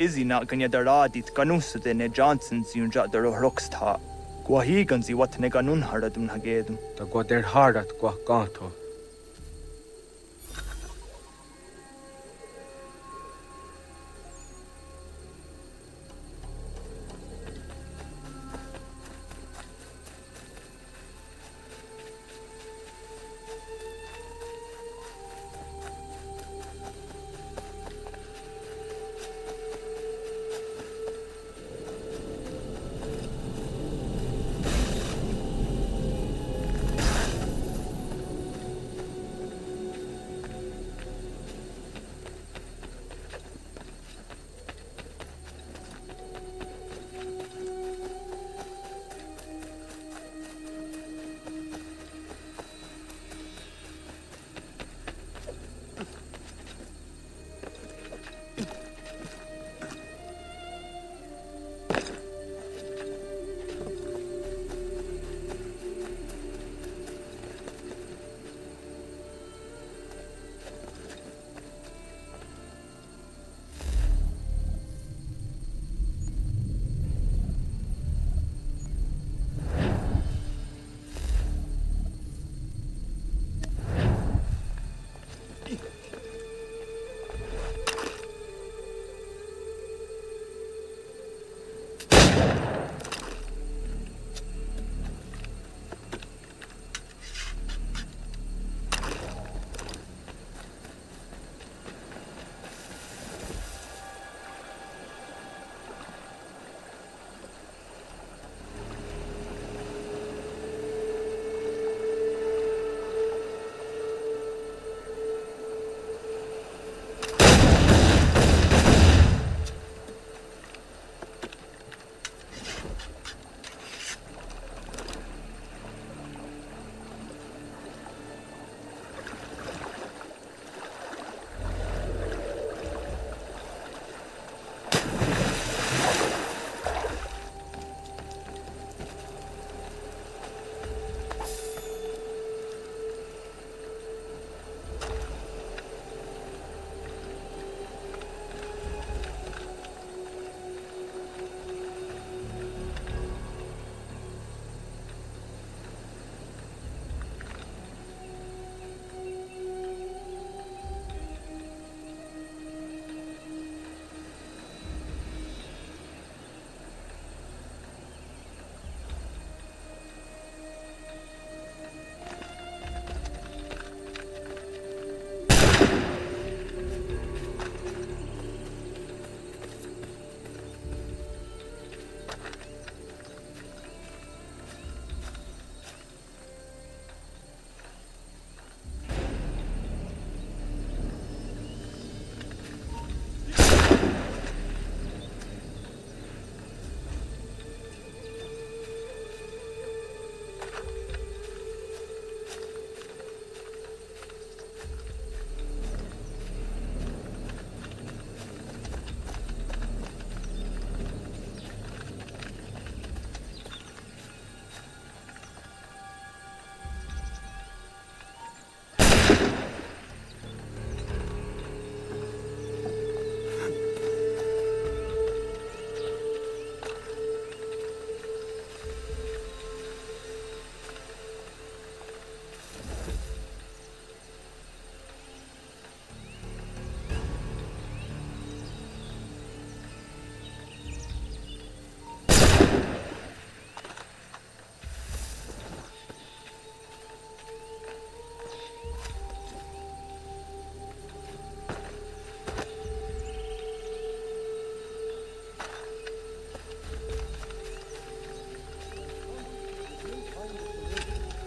Izzy not gonna daradit ganusa de ne Johnsons yun jat der rocksta. Guahigan zi wat ne ganun haradum hagedum. Da gwa der hardat gwa ganto.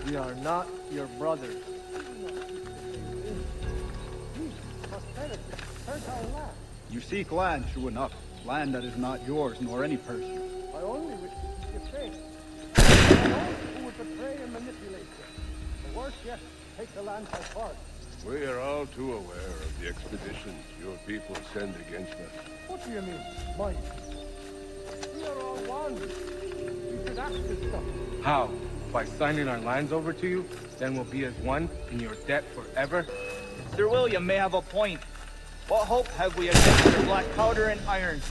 We are not your brothers. You seek land, true enough. Land that is not yours, nor any person. I only wish to keep your faith. I know who would betray and manipulate you. Or worse yet, take the land by force. We are all too aware of the expeditions your people send against us. What do you mean, mine? We are all one. We should act as such. How? By signing our lands over to you? Then we'll be as one in your debt forever? Sir William may have a point. What hope have we against their black powder and iron?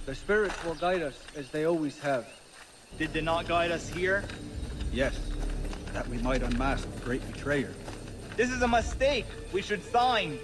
The spirits will guide us, as they always have. Did they not guide us here? Yes, that we might unmask the great betrayer. This is a mistake. We should sign.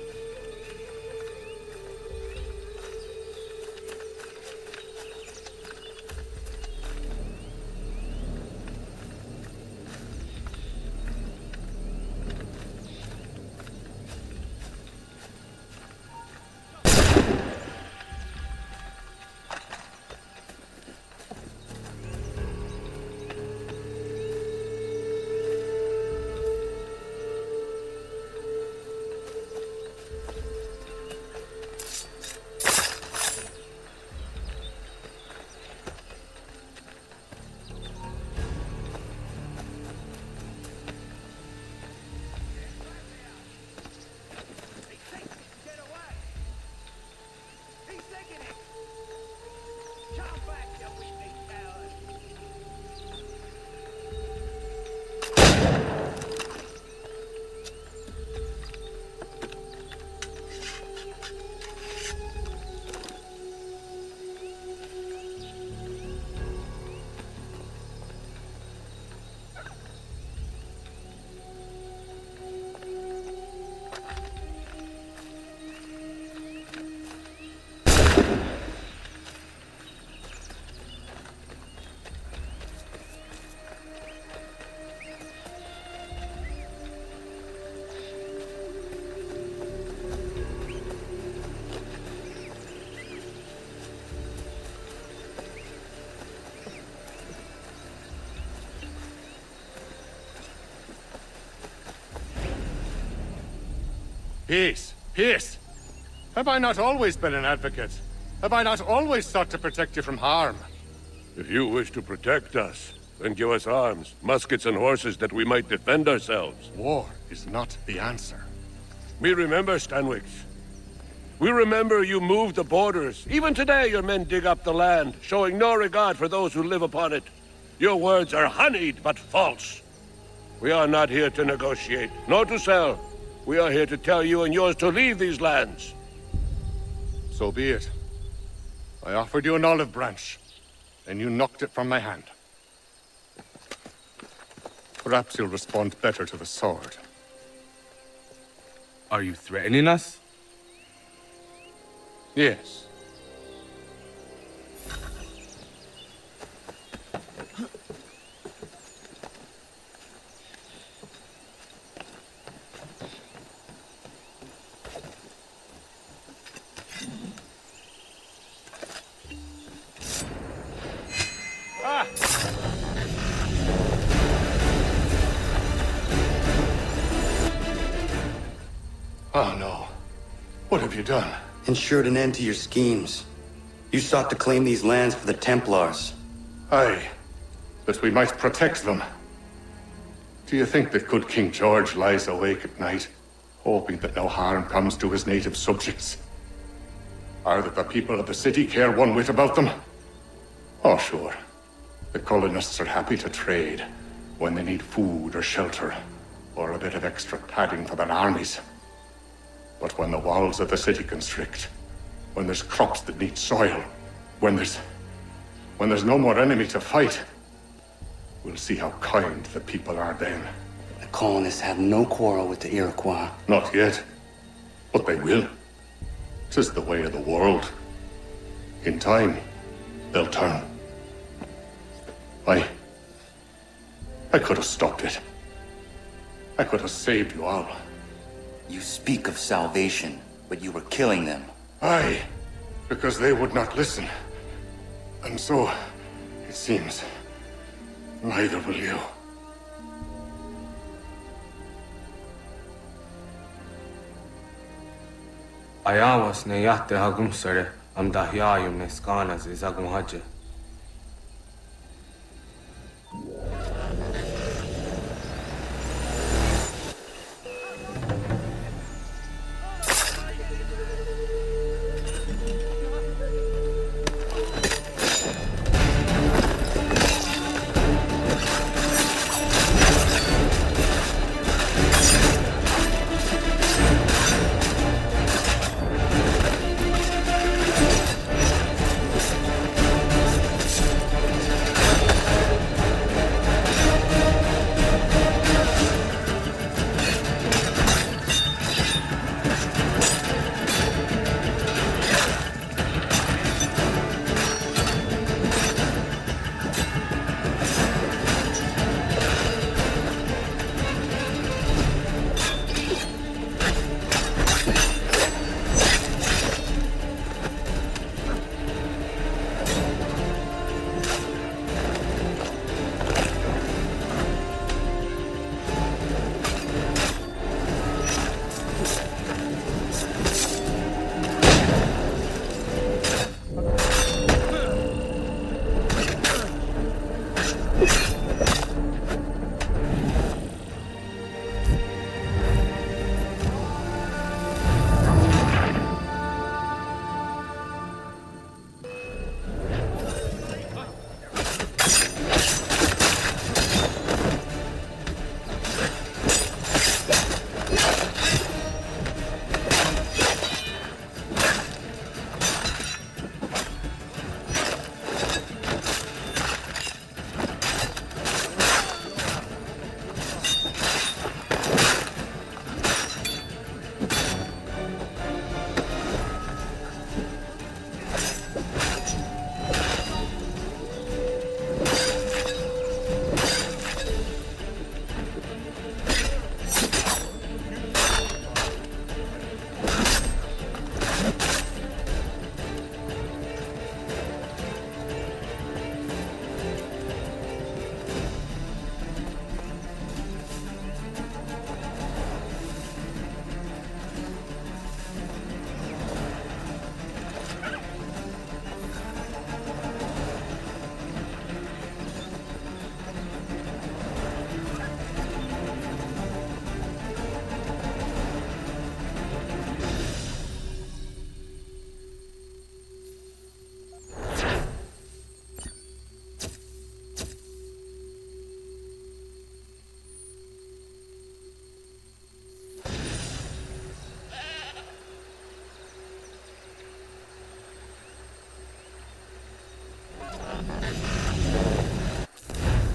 Peace! Peace! Have I not always been an advocate? Have I not always sought to protect you from harm? If you wish to protect us, then give us arms, muskets and horses that we might defend ourselves. War is not the answer. We remember, Stanwix. We remember you moved the borders. Even today your men dig up the land, showing no regard for those who live upon it. Your words are honeyed, but false. We are not here to negotiate, nor to sell. We are here to tell you and yours to leave these lands. So be it. I offered you an olive branch, and you knocked it from my hand. Perhaps you'll respond better to the sword. Are you threatening us? Yes. Oh no. What have you done? Ensured an end to your schemes. You sought to claim these lands for the Templars. Aye, that we might protect them. Do you think that good King George lies awake at night, hoping that no harm comes to his native subjects? Or that the people of the city care one whit about them? Oh, sure. The colonists are happy to trade when they need food or shelter, or a bit of extra padding for their armies. But when the walls of the city constrict, when there's crops that need soil, when there's no more enemy to fight, we'll see how kind the people are then. The colonists have no quarrel with the Iroquois. Not yet, but they will. 'Tis the way of the world. In time, they'll turn. I could have stopped it. I could have saved you all. You speak of salvation, but you were killing them. Aye, because they would not listen. And so, it seems, neither will you. Aaya was ne yatte hagum sare am dahyayum ne skana zagum haje.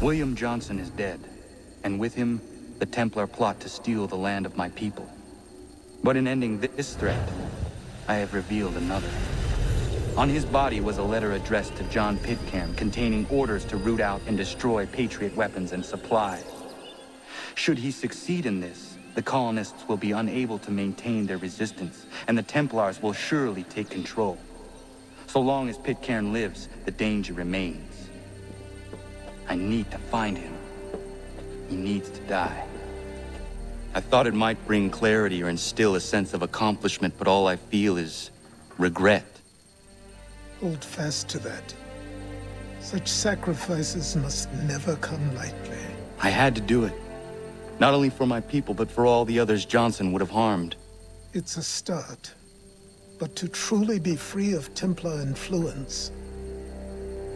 William Johnson is dead, and with him, the Templar plot to steal the land of my people. But in ending this threat, I have revealed another. On his body was a letter addressed to John Pitcairn containing orders to root out and destroy Patriot weapons and supplies. Should he succeed in this, the colonists will be unable to maintain their resistance, and the Templars will surely take control. So long as Pitcairn lives, the danger remains. I need to find him. He needs to die. I thought it might bring clarity or instill a sense of accomplishment, but all I feel is regret. Hold fast to that. Such sacrifices must never come lightly. I had to do it. Not only for my people, but for all the others Johnson would have harmed. It's a start. But to truly be free of Templar influence,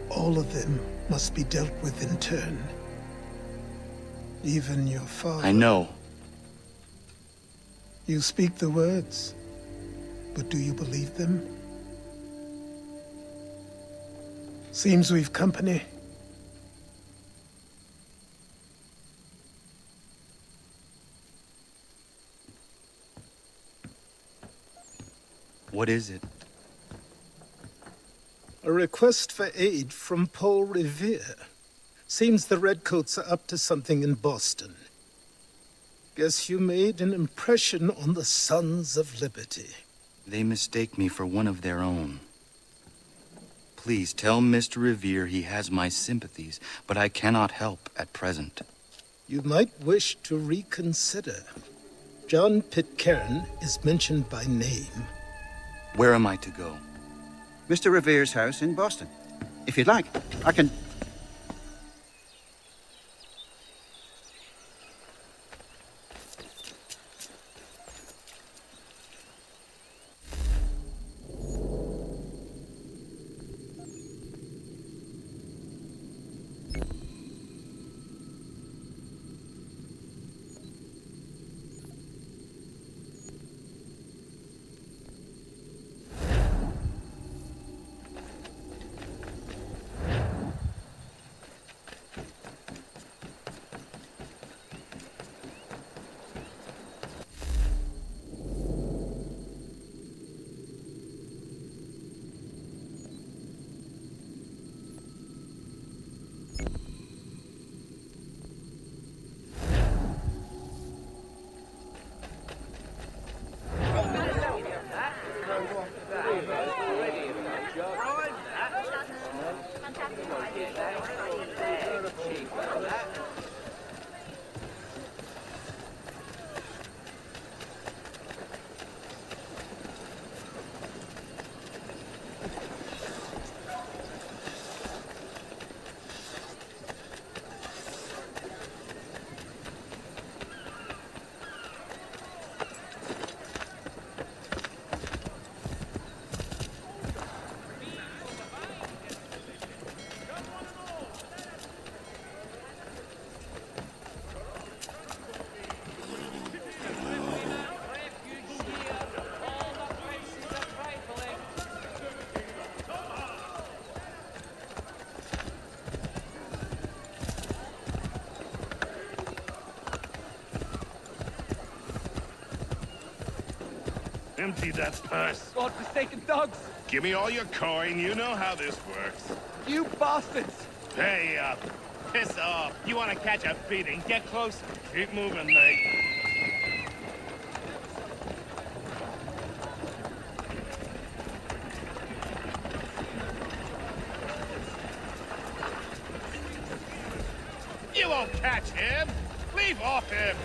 all of them must be dealt with in turn. Even your father. I know. You speak the words, but do you believe them? Seems we've company. What is it? A request for aid from Paul Revere. Seems the Redcoats are up to something in Boston. Guess you made an impression on the Sons of Liberty. They mistake me for one of their own. Please tell Mr. Revere he has my sympathies, but I cannot help at present. You might wish to reconsider. John Pitcairn is mentioned by name. Where am I to go? Mr. Revere's house in Boston. If you'd like, I can... Empty that purse. God-forsaken dogs! Give me all your coin. You know how this works. You bastards! Pay up. Piss off. You want to catch a beating? Get closer. Keep moving, mate. You won't catch him. Leave off him.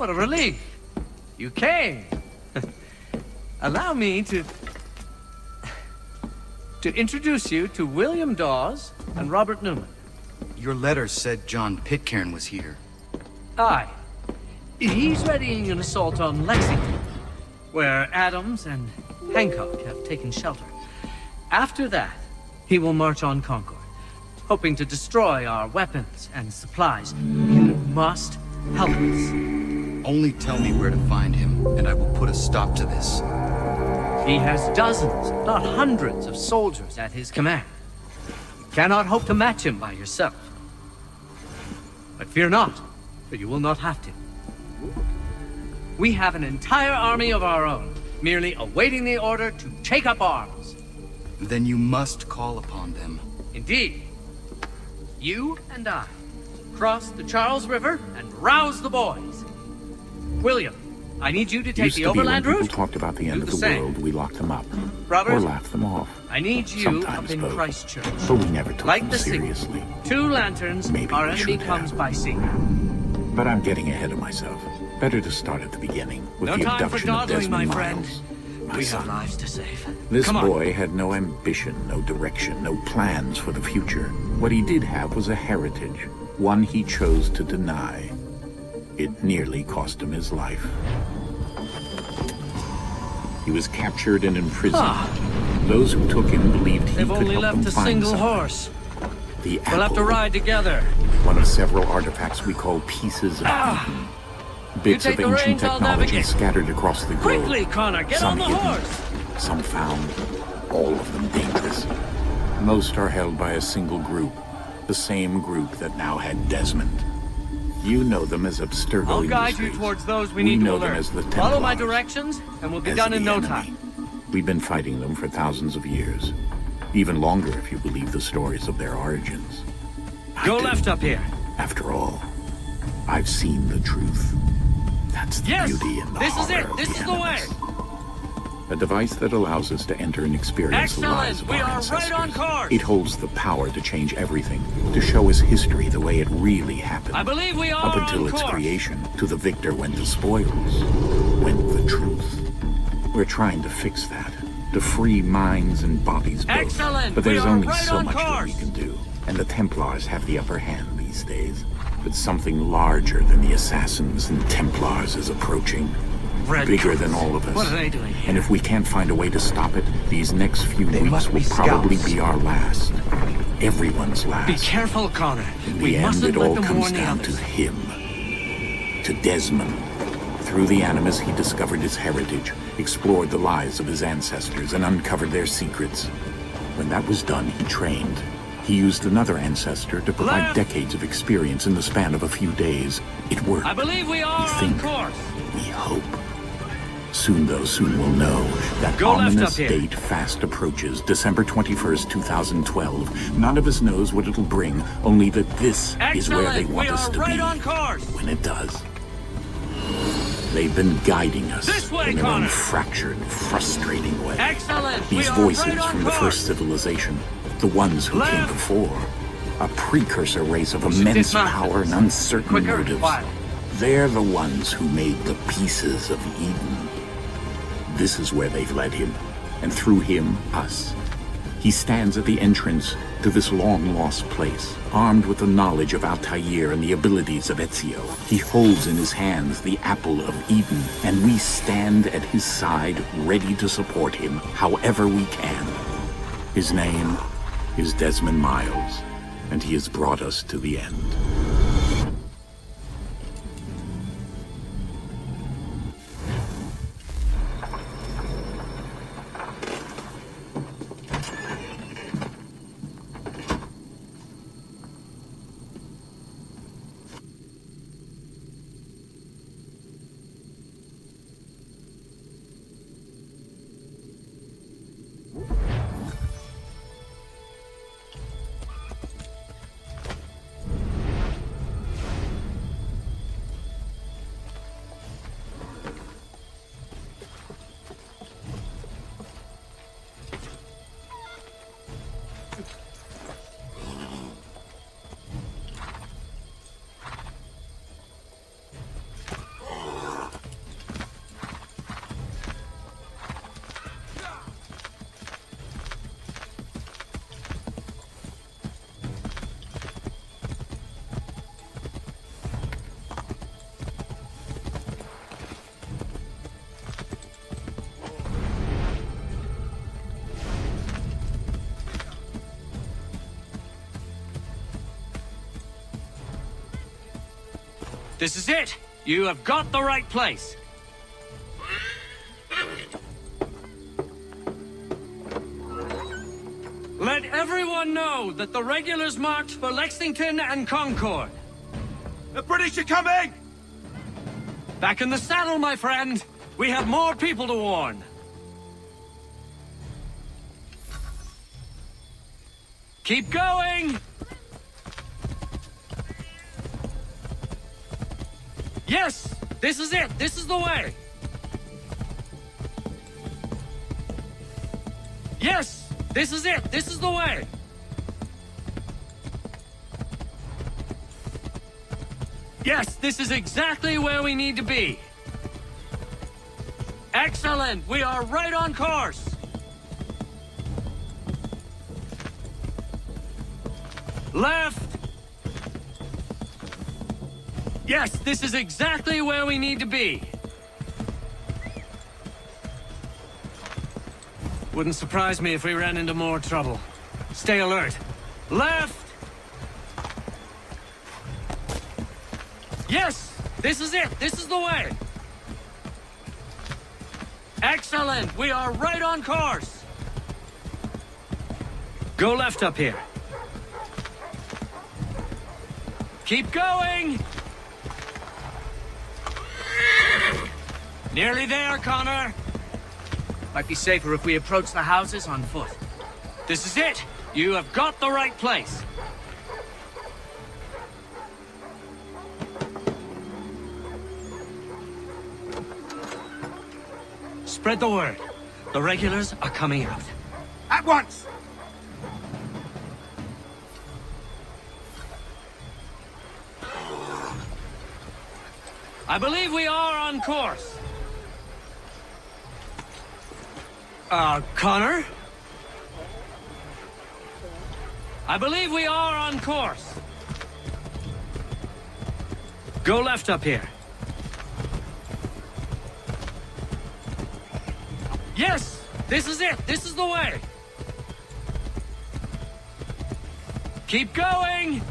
What a relief. You came. Allow me to introduce you to William Dawes and Robert Newman. Your letter said John Pitcairn was here. Aye. He's readying an assault on Lexington, where Adams and Hancock have taken shelter. After that, he will march on Concord, hoping to destroy our weapons and supplies. You must help us. Only tell me where to find him, and I will put a stop to this. He has dozens, not hundreds of soldiers at his command. You cannot hope to match him by yourself. But fear not, for you will not have to. We have an entire army of our own, merely awaiting the order to take up arms. Then you must call upon them. Indeed. You and I cross the Charles River and rouse the boys. William, I need you to take the overland route. When people talked about the end of the world, we locked them up. Robert, or laughed them off. I need you Sometimes up in both. Christchurch. But we never took Like them the seriously. signal. 2 lanterns, Maybe our we enemy should comes have. by sea. But I'm getting ahead of myself. Better to start at the beginning, with No the time for abduction of dawdling, my Desmond friend. Miles. My We son. have lives to save. This Come on. boy had no ambition, no direction, no plans for the future. What he did have was a heritage, one he chose to deny. It nearly cost him his life. He was captured and imprisoned. Those who took him believed he They've could only help them left a find single something. horse. The We'll have to apple, ride together. one of several artifacts we call pieces of Eden. Bits You of take the ancient reins, I'll technology navigate. scattered across the globe. Quickly, Connor, get Some on the hidden, horse. some found, all of them dangerous. Most are held by a single group, the same group that now had Desmond. You know them as Abstergo I'll guide you Industries. towards those we We need to know them alert. as the Follow my Templars, directions, and we'll be as done in the no enemy. time. We've been fighting them for thousands of years. Even longer if you believe the stories of their origins. Go left up here. After all, I've seen the truth. That's the Yes, beauty and the this is horror it. of This the is the way. Animus. A device that allows us to enter and experience the lives Excellent. of We our are ancestors. right on course. It holds the power to change everything, to show us history the way it really happened. I believe we are Up until on its course. creation, to the victor went the spoils, went the truth. We're trying to fix that, to free minds and bodies both. Excellent. But there's We are only right so on much that we course. can do, and the Templars have the upper hand these days. But something larger than the Assassins and Templars is approaching. Bigger than all of us. What are they doing here? And if we can't find a way to stop it, these next few They weeks must will be probably scouts. be our last. Everyone's last. Be careful, Connor. In We the end, mustn't it let all them comes warn the down others. to him. To Desmond. Through the Animus, he discovered his heritage, explored the lives of his ancestors, and uncovered their secrets. When that was done, he trained. He used another ancestor to provide Left. decades of experience in the span of a few days. It worked. I believe we are We on think. course. We hope. Soon, though, soon we'll know. That Go left ominous up here. date fast approaches, December 21st, 2012. None of us knows what it'll bring, only that this is where they Excellent. want We us are to right be. on course. When it does. They've been guiding us This way, in their own Connor. fractured, frustrating way. Excellent. These We are voices right on from the course. first civilization, the ones who came Left. before, a precursor race of We should immense dismount. power and uncertain Quicker, motives. quiet. They're the ones who made the pieces of Eden. This is where they've led him, and through him, us. He stands at the entrance to this long-lost place, armed with the knowledge of Altair and the abilities of Ezio. He holds in his hands the apple of Eden, and we stand at his side, ready to support him however we can. His name is Desmond Miles, and he has brought us to the end. This is it! You have got the right place! Let everyone know that the regulars marched for Lexington and Concord. The British are coming! Back in the saddle, my friend! We have more people to warn! Keep going! Yes! This is it! This is the way! Yes! This is it! This is the way! Yes, this is exactly where we need to be. Excellent! We are right on course! Left! Yes, this is exactly where we need to be. Wouldn't surprise me if we ran into more trouble. Stay alert. Left! Yes! This is it! This is the way! Excellent! We are right on course! Go left up here. Keep going! Nearly there, Connor! Might be safer if we approach the houses on foot. This is it! You have got the right place! Spread the word. The regulars are coming out. At once! I believe we are on course. Connor? I believe we are on course. Go left up here. Yes! This is it! This is the way! Keep going!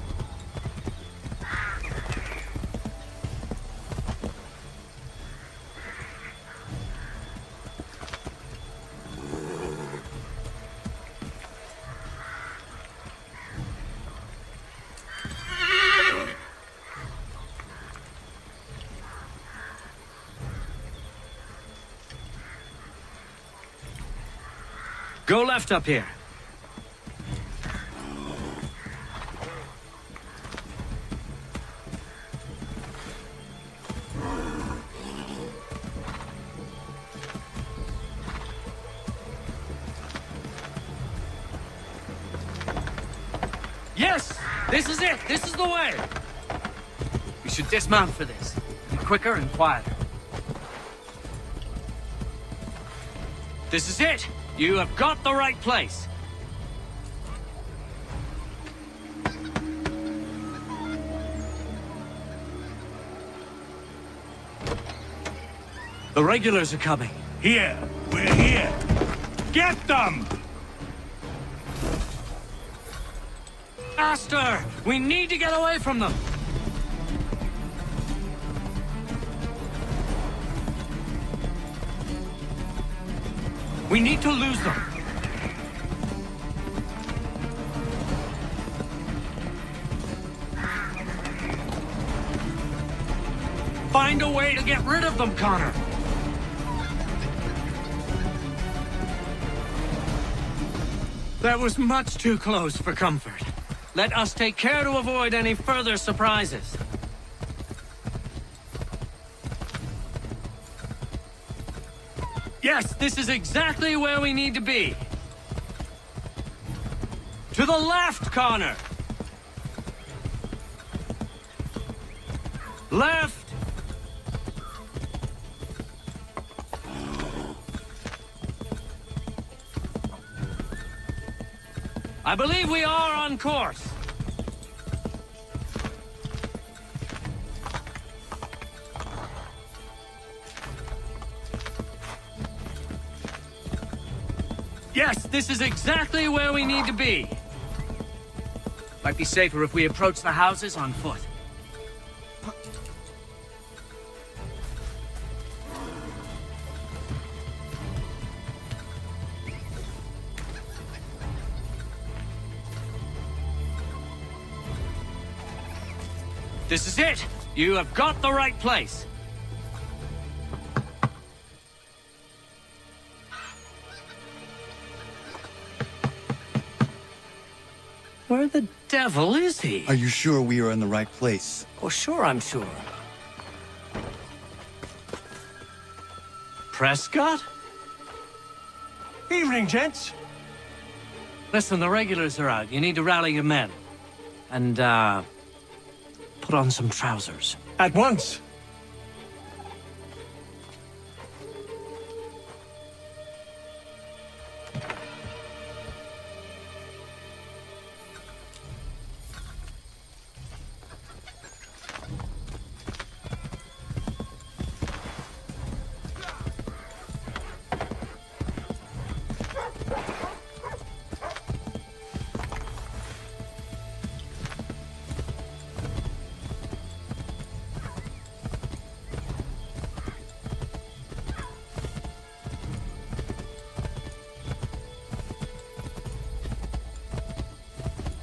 Go left up here. Yes! This is it! This is the way! We should dismount for this. Be quicker and quieter. This is it! You have got the right place! The regulars are coming. Here! We're here! Get them! Faster! We need to get away from them! We need to lose them. Find a way to get rid of them, Connor. That was much too close for comfort. Let us take care to avoid any further surprises. Yes, this is exactly where we need to be. To the left, Connor. Left. I believe we are on course. Yes, this is exactly where we need to be. Might be safer if we approach the houses on foot. This is it! You have got the right place! Where the devil is he? Are you sure we are in the right place? Oh, sure, I'm sure. Prescott? Evening, gents. Listen, the regulars are out. You need to rally your men. And, put on some trousers. At once.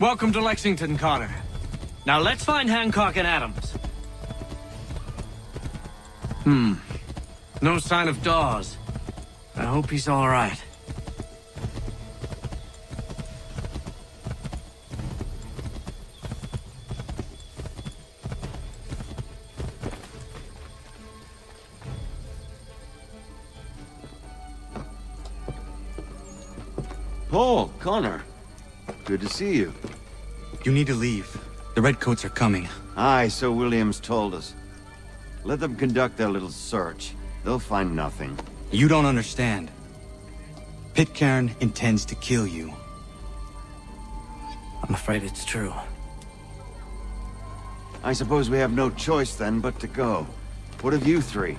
Welcome to Lexington, Connor. Now let's find Hancock and Adams. No sign of Dawes. I hope he's all right. Paul, Connor. Good to see you. You need to leave. The Redcoats are coming. Aye, so Williams told us. Let them conduct their little search. They'll find nothing. You don't understand. Pitcairn intends to kill you. I'm afraid it's true. I suppose we have no choice then but to go. What of you three?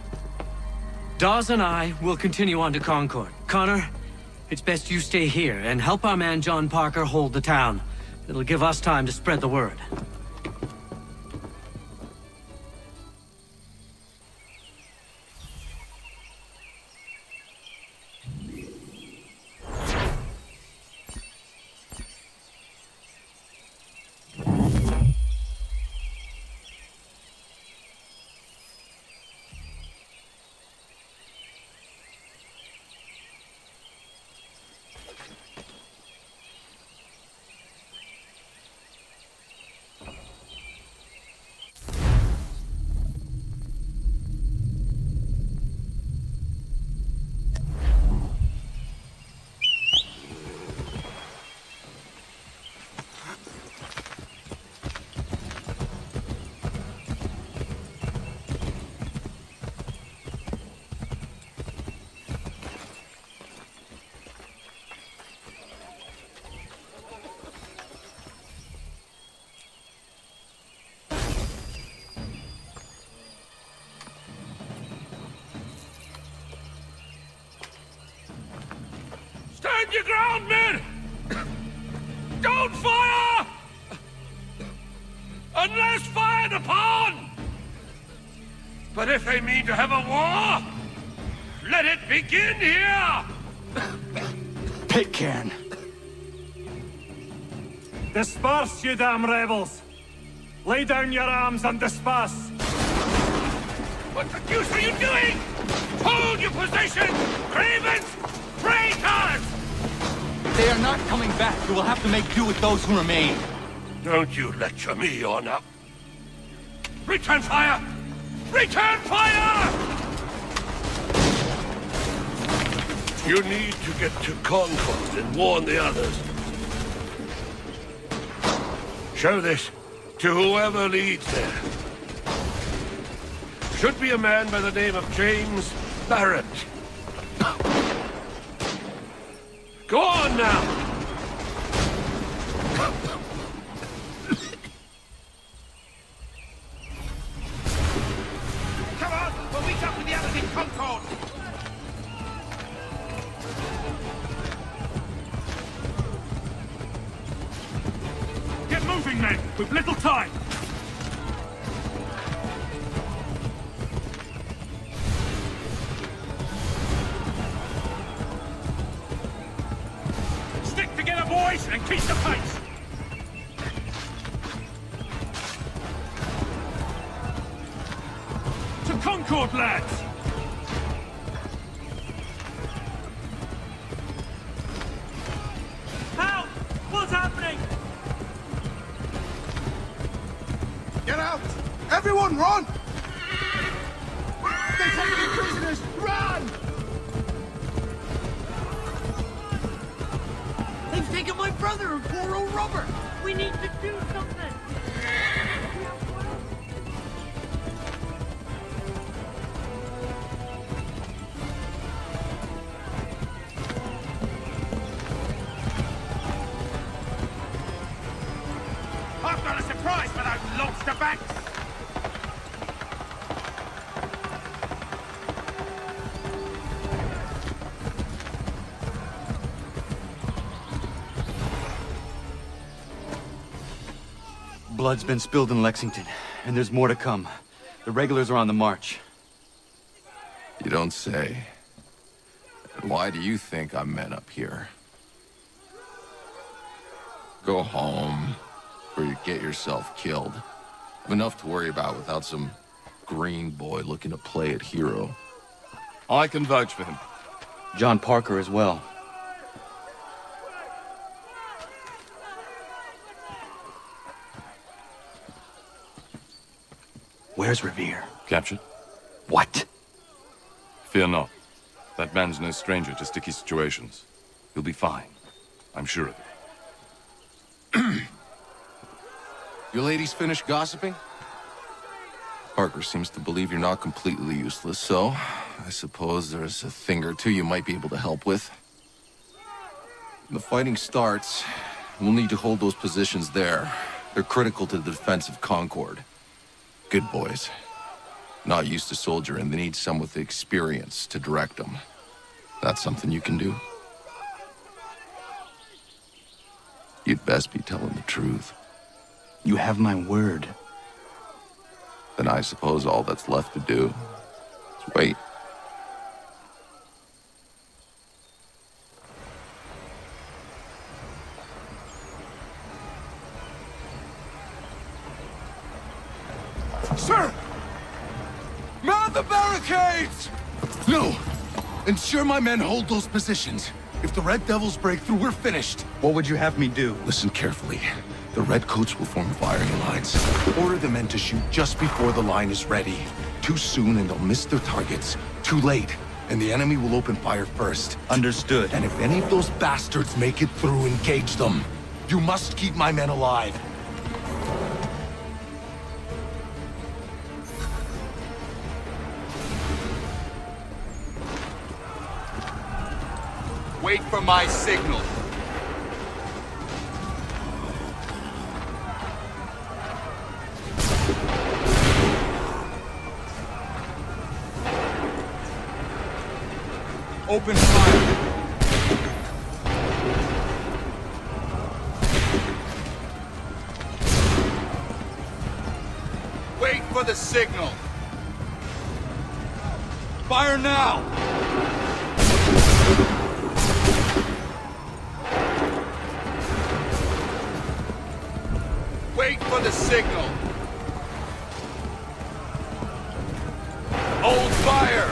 Dawes and I will continue on to Concord. Connor, it's best you stay here and help our man John Parker hold the town. It'll give us time to spread the word. Stand your ground, men! Don't fire! Unless fired upon! But if they mean to have a war, let it begin here! Pitcairn! Disperse, you damn rebels! Lay down your arms and disperse! What the deuce are you doing? Hold your position! Cravens! Traitors! They are not coming back. You will have to make do with those who remain. Don't you lecture me on up. Return fire! Return fire! You need to get to Concord and warn the others. Show this to whoever leads there. Should be a man by the name of James Barrett. Go on now! Come on, we'll meet up with the others in Concord! Get moving, men! We've little time! Stick together, boys, and keep the pace! Redcoat lads! Help! What's happening? Get out! Everyone, run! They're taking prisoners! Run! They've taken my brother and poor old Robert! We need to do something! I've got a surprise for those lobster backs! Blood's been spilled in Lexington, and there's more to come. The regulars are on the march. You don't say. And why do you think I'm men up here? Go home, or you get yourself killed. I've enough to worry about without some green boy looking to play at hero. I can vouch for him. John Parker as well. Where's Revere? Captured? What? Fear not. That man's no stranger to sticky situations. He'll be fine. I'm sure of it. You ladies finished gossiping? Parker seems to believe you're not completely useless, so I suppose there's a thing or two you might be able to help with. When the fighting starts, we'll need to hold those positions there. They're critical to the defense of Concord. Good boys. Not used to soldiering, they need some with the experience to direct them. That's something you can do. You'd best be telling the truth. You have my word. Then I suppose all that's left to do is wait. Sir! Man the barricades! No! Ensure my men hold those positions. If the Red Devils break through, we're finished. What would you have me do? Listen carefully. The Redcoats will form firing lines. Order the men to shoot just before the line is ready. Too soon and they'll miss their targets. Too late, and the enemy will open fire first. Understood. And if any of those bastards make it through, engage them. You must keep my men alive. Wait for my signal. Open fire. Wait for the signal. Fire now. Wait for the signal. Hold fire.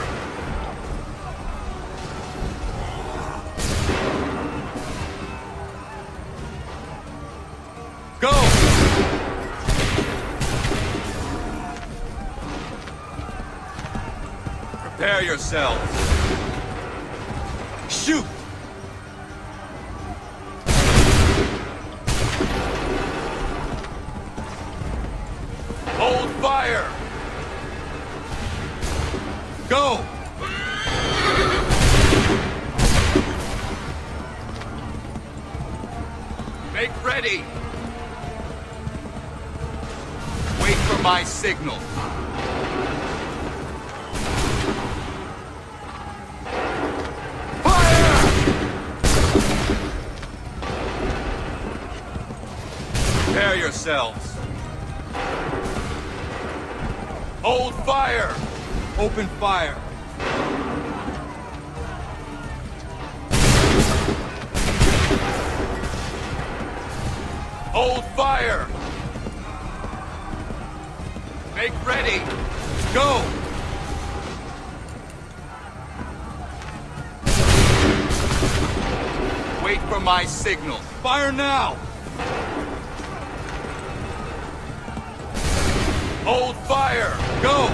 Go! Prepare yourselves. Shoot! Hold fire! Go! Make ready! Wait for my signal. Fire! Prepare yourselves. Hold fire! Open fire! Hold fire! Make ready! Go! my signal. Fire now! Hold fire! Go!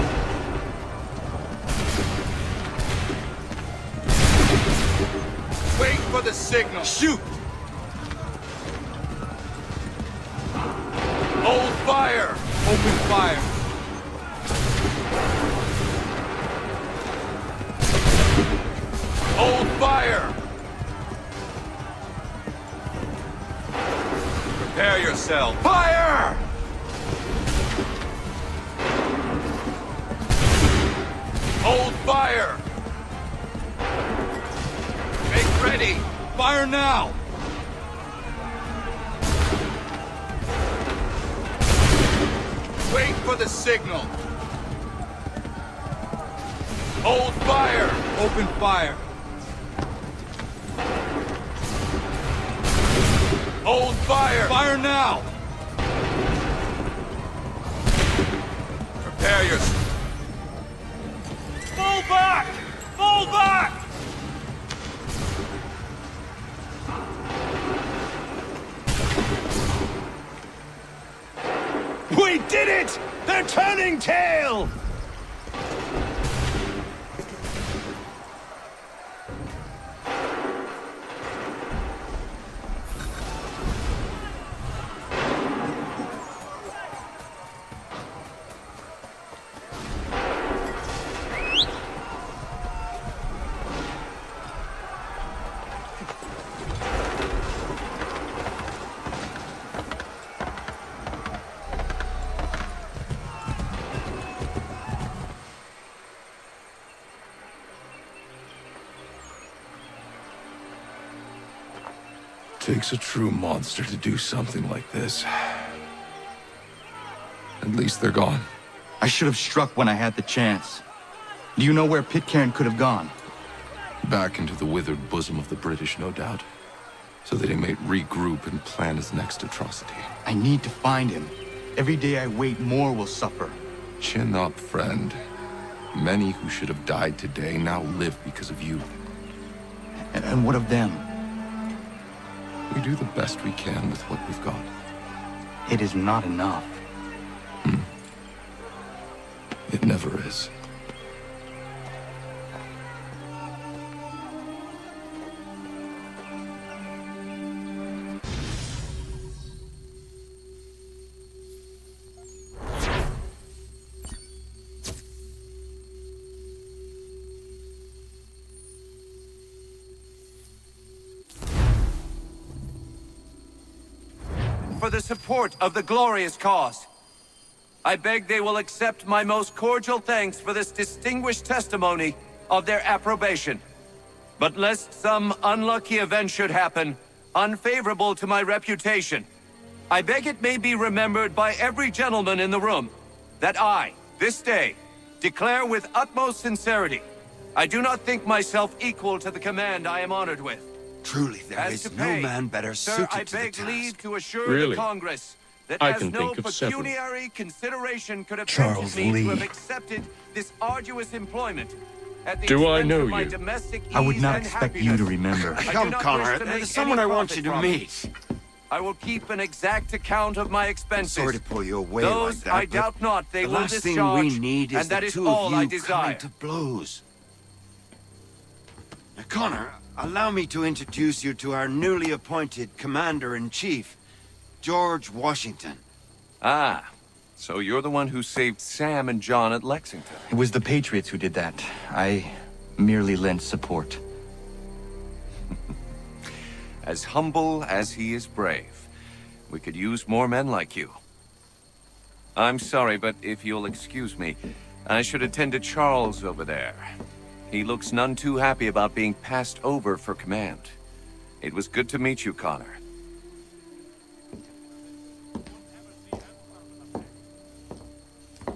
Wait for the signal. Shoot! Hold fire! Open fire! Hold fire! Prepare yourself. Fire! Hold fire! Make ready! Fire now! Wait for the signal! Hold fire! Open fire! Hold fire! Fire now! Prepare yourself. Fall back! Fall back! We did it! They're turning tail! Takes a true monster to do something like this. At least they're gone. I should have struck when I had the chance. Do you know where Pitcairn could have gone? Back into the withered bosom of the British, no doubt. So that he may regroup and plan his next atrocity. I need to find him. Every day I wait, more will suffer. Chin up, friend. Many who should have died today now live because of you. And what of them? We do the best we can with what we've got. It is not enough. It never is. For the support of the glorious cause. I beg they will accept my most cordial thanks for this distinguished testimony of their approbation. But lest some unlucky event should happen, unfavorable to my reputation, I beg it may be remembered by every gentleman in the room that I, this day, declare with utmost sincerity, I do not think myself equal to the command I am honored with. Truly, there As is to no pay, man better sir, suited I to the beg task. leave to assure Really? the Congress that I as can no think of several. pecuniary consideration could have Charles tempted me Lee. to have accepted this arduous employment at the Do I expense know of my you? domestic I would ease not and expect you to happiness. remember. I do Come, not Connor. wish to make There's someone any I want you profit to from it. meet. I will keep an exact account of my expenses. Sorry to pull you away Those like that, I but doubt not they the will last discharge, thing we need is and that the is two all of I you desire. coming to blows. Now, Connor, allow me to introduce you to our newly appointed Commander-in-Chief, George Washington. Ah, so you're the one who saved Sam and John at Lexington. It was the Patriots who did that. I merely lent support. As humble as he is brave. We could use more men like you. I'm sorry, but if you'll excuse me, I should attend to Charles over there. He looks none too happy about being passed over for command. It was good to meet you, Connor.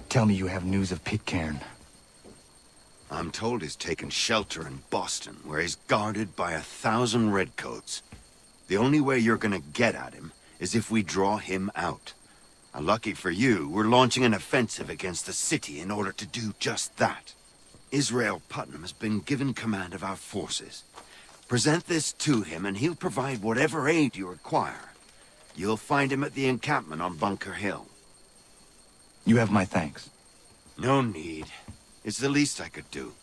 Tell me you have news of Pitcairn. I'm told he's taken shelter in Boston, where he's guarded by 1,000 redcoats. The only way you're gonna get at him is if we draw him out. Now, lucky for you, we're launching an offensive against the city in order to do just that. Israel Putnam has been given command of our forces. Present this to him, and he'll provide whatever aid you require. You'll find him at the encampment on Bunker Hill. You have my thanks. No need. It's the least I could do.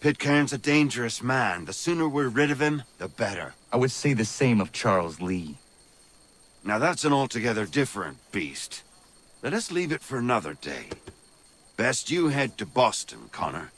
Pitcairn's a dangerous man. The sooner we're rid of him, the better. I would say the same of Charles Lee. Now that's an altogether different beast. Let us leave it for another day. Best you head to Boston, Connor.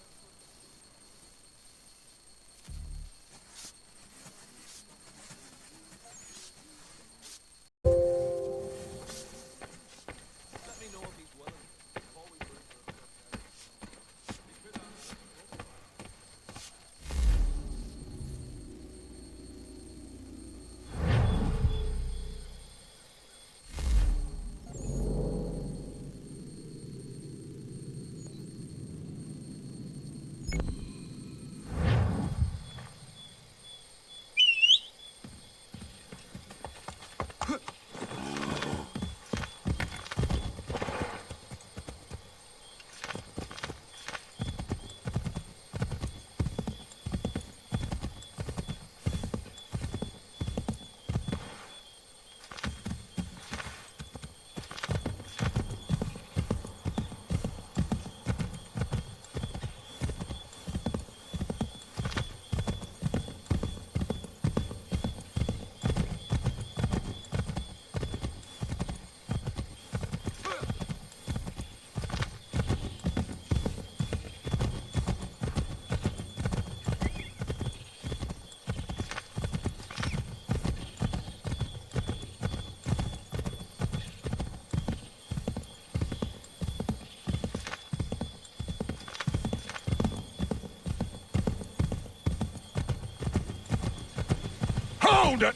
Hold it!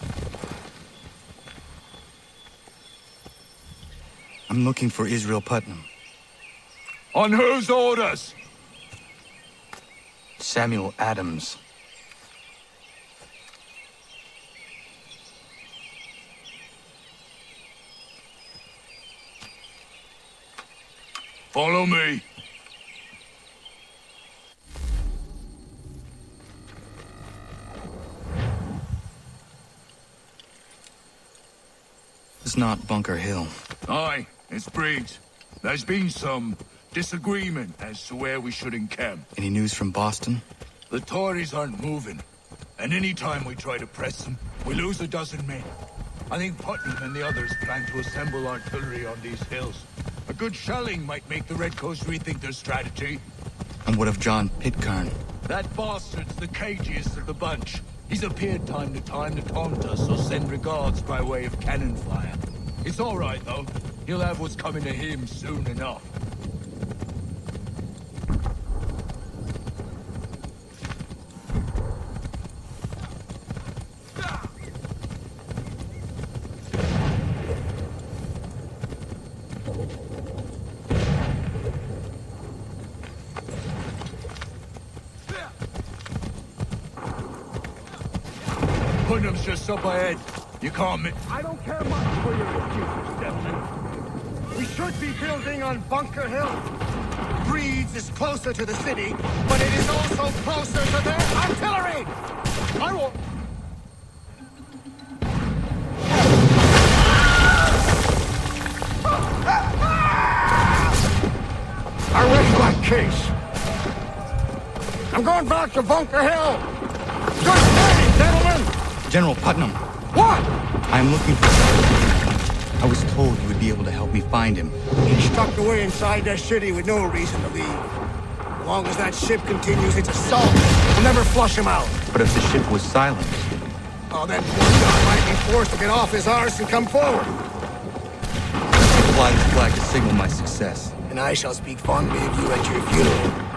I'm looking for Israel Putnam. On whose orders? Samuel Adams. Follow me. It's not Bunker Hill. Aye, it's Briggs. There's been some disagreement as to where we should encamp. Any news from Boston? The Tories aren't moving, and any time we try to press them, we lose a dozen men. I think Putnam and the others plan to assemble artillery on these hills. A good shelling might make the Redcoats rethink their strategy. And what of John Pitcairn? That bastard's the cagiest of the bunch. He's appeared time to taunt us or send regards by way of cannon fire. It's all right, though. He'll have what's coming to him soon enough. Putnam's just up ahead. You can't miss. I don't care much where your accusers, gentlemen. We should be building on Bunker Hill. Breeds is closer to the city, but it is also closer to their artillery! I will... I rest my case. I'm going back to Bunker Hill. Good morning, gentlemen! General Putnam. What? I'm looking for someone. I was told you would be able to help me find him. He's stuck away inside that city with no reason to leave. As long as that ship continues its assault, we'll never flush him out. But if the ship was silent? Oh, then John might be forced to get off his arse and come forward. Fly this flag to signal my success. And I shall speak fondly of you at your funeral.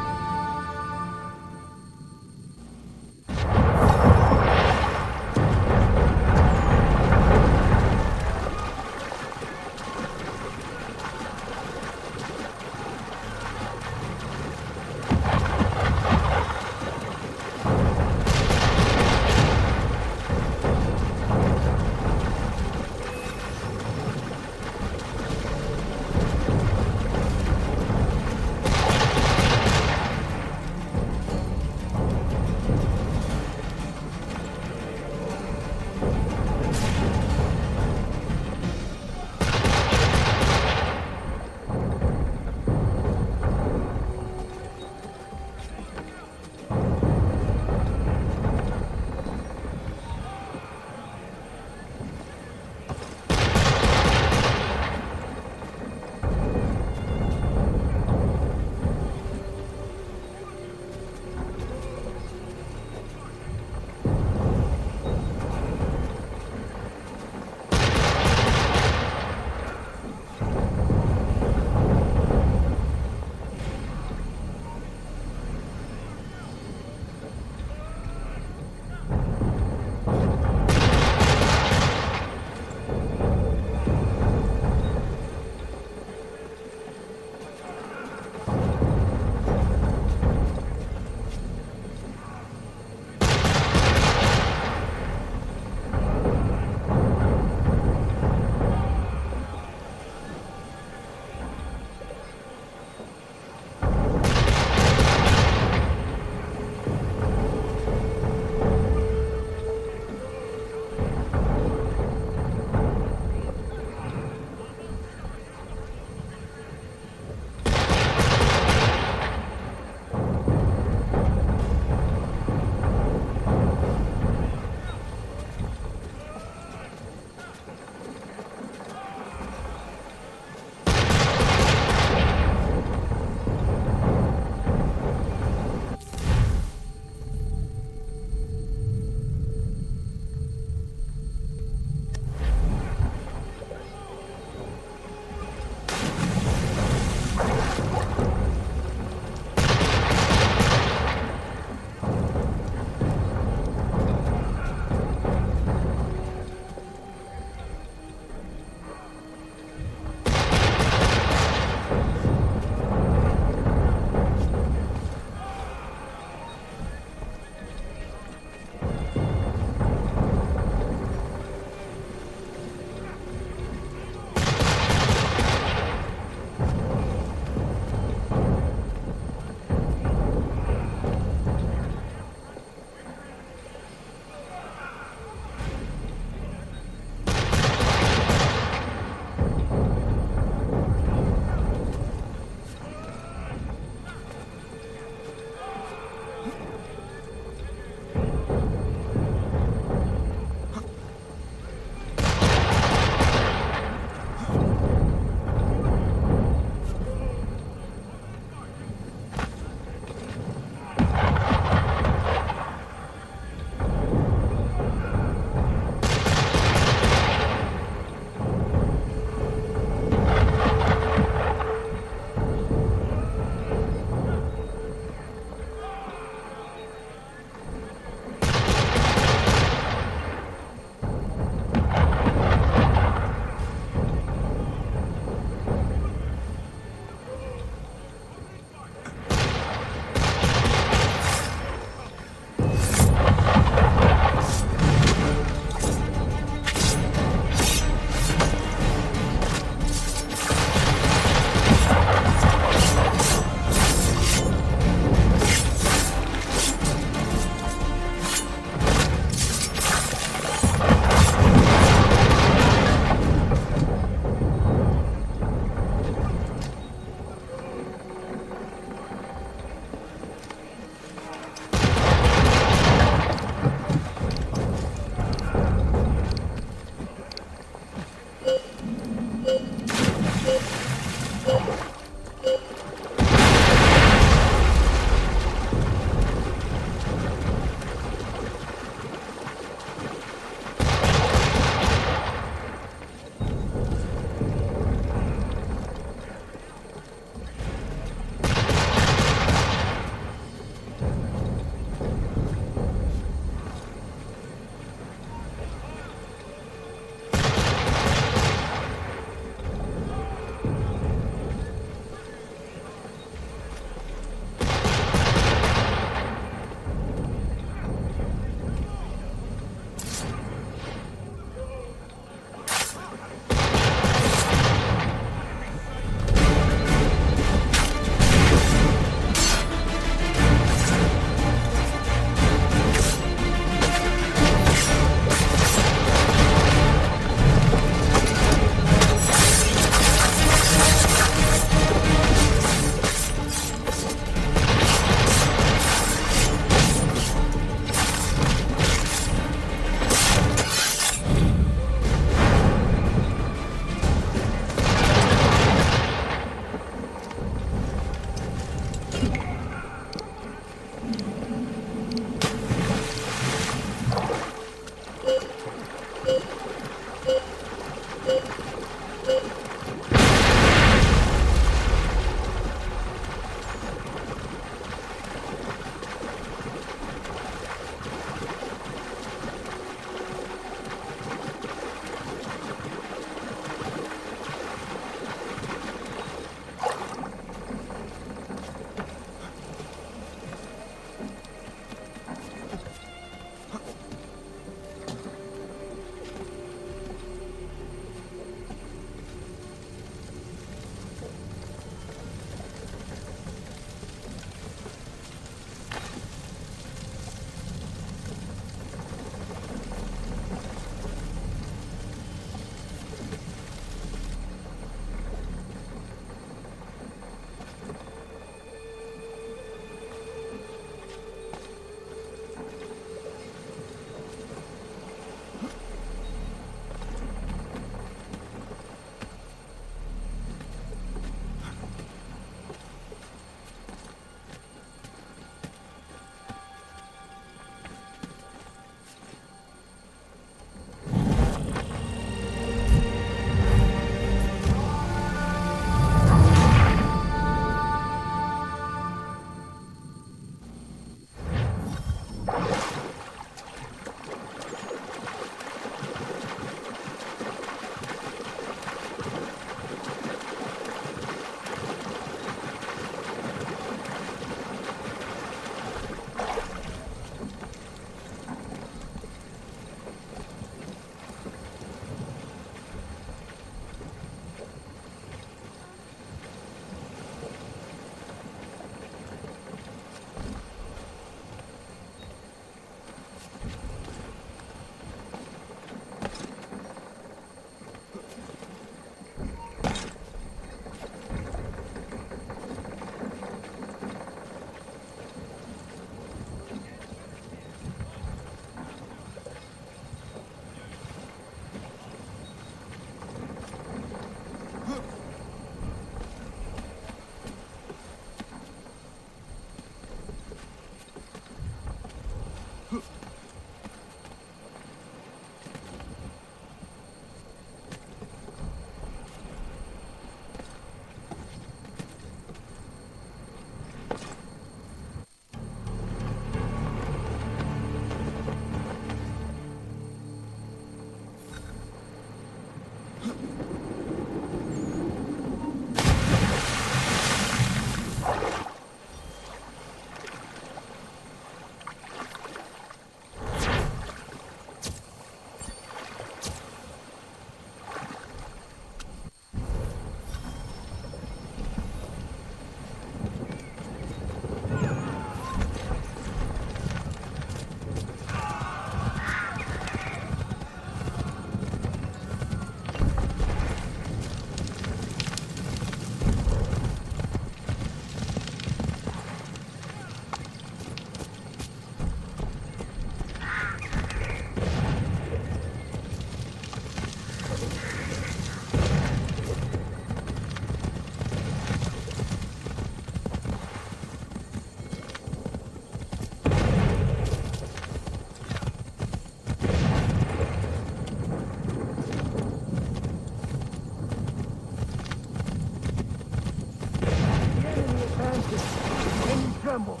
tremble.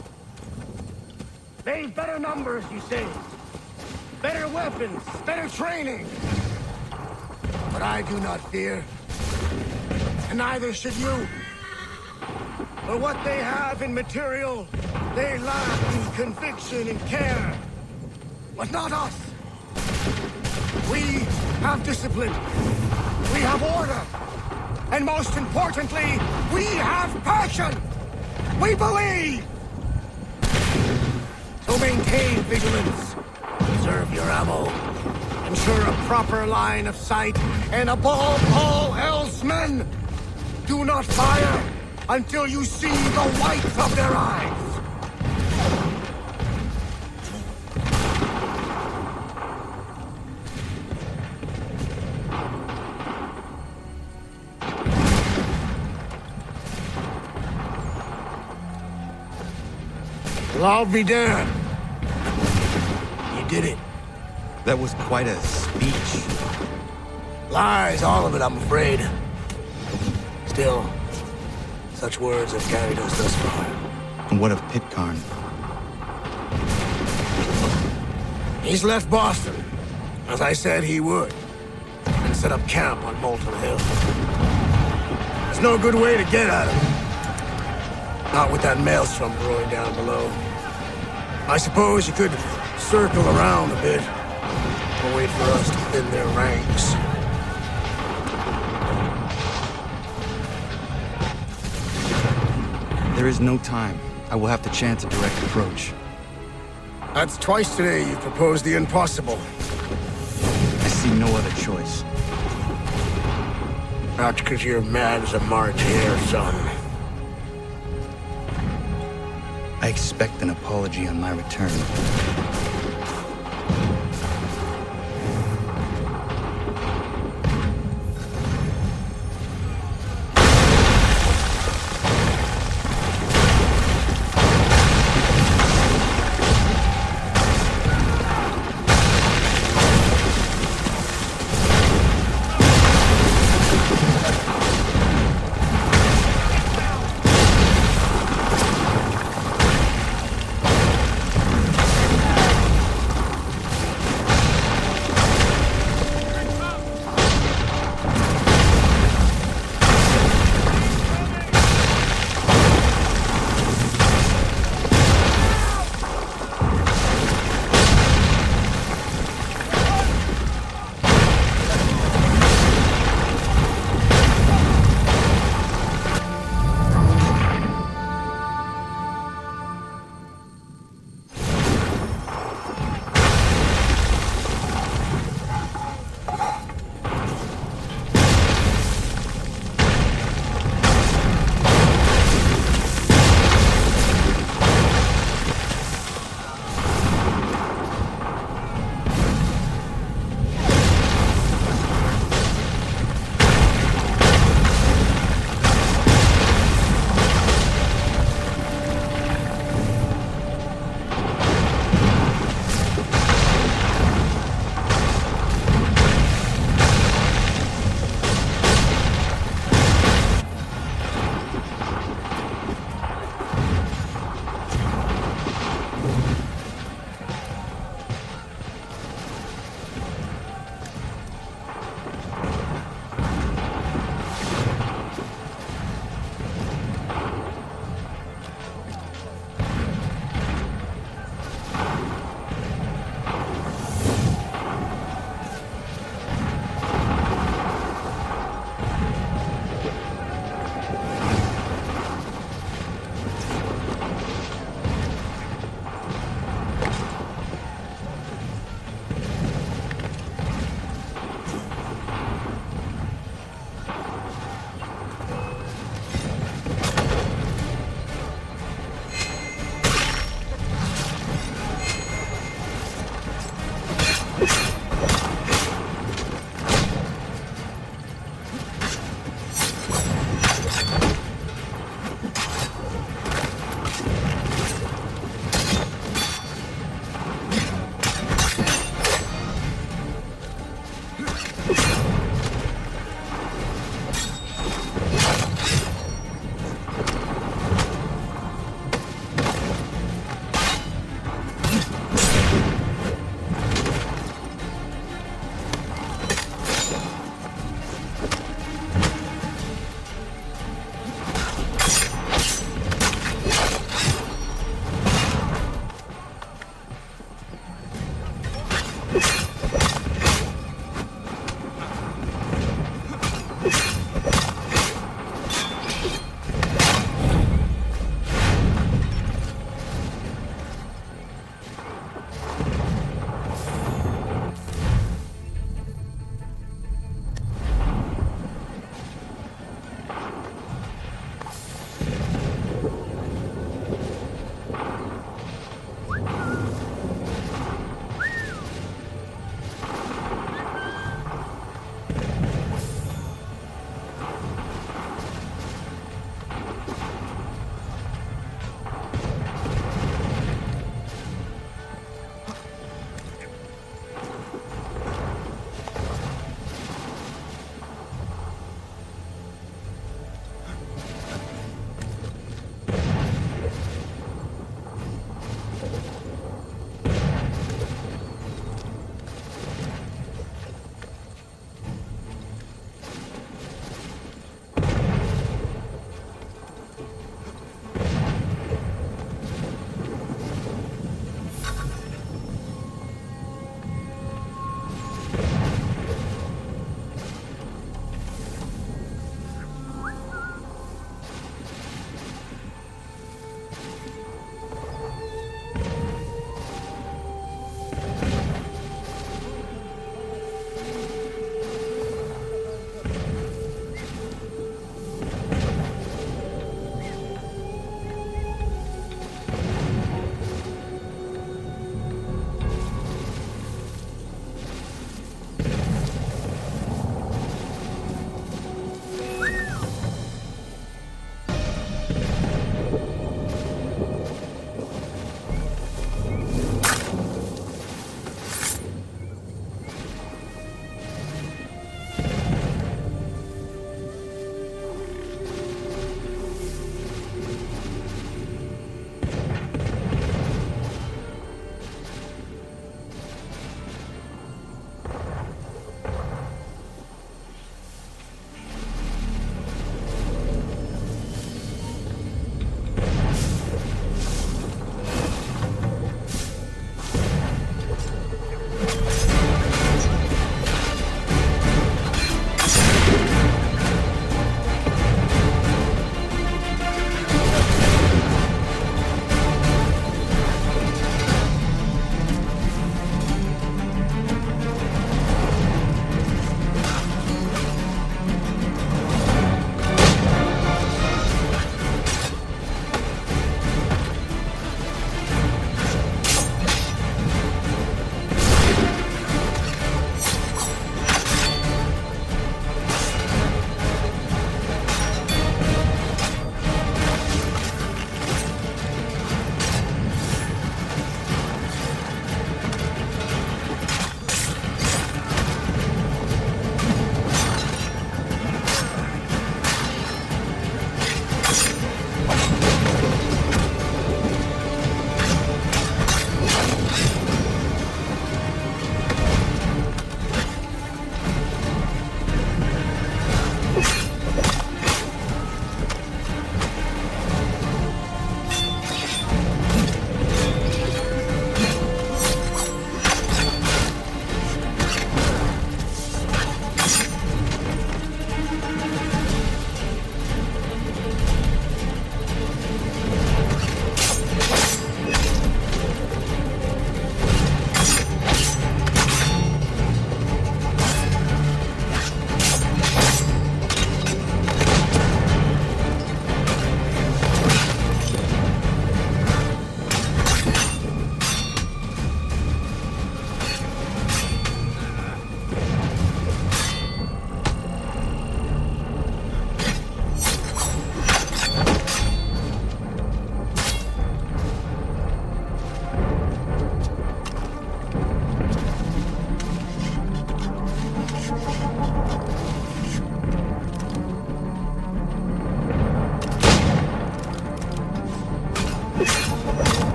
They've better numbers, you say. Better weapons, better training. But I do not fear. And neither should you. For what they have in material, they lack in conviction and care. But not us. We have discipline. We have order. And most importantly, we have passion. We believe. So maintain vigilance. Preserve your ammo. Ensure a proper line of sight. And above all else, men, do not fire until you see the whites of their eyes. Well, I'll be damned. You did it. That was quite a speech. Lies, all of it, I'm afraid. Still, such words have carried us thus far. And what of Pitcairn? He's left Boston, as I said he would, and set up camp on Molten Hill. There's no good way to get at him. Not with that maelstrom brewing down below. I suppose you could circle around a bit, or wait for us to thin their ranks. There is no time. I will have to chance a direct approach. That's twice today you've proposed the impossible. I see no other choice. Not because you're mad as a March hare, son. I expect an apology on my return.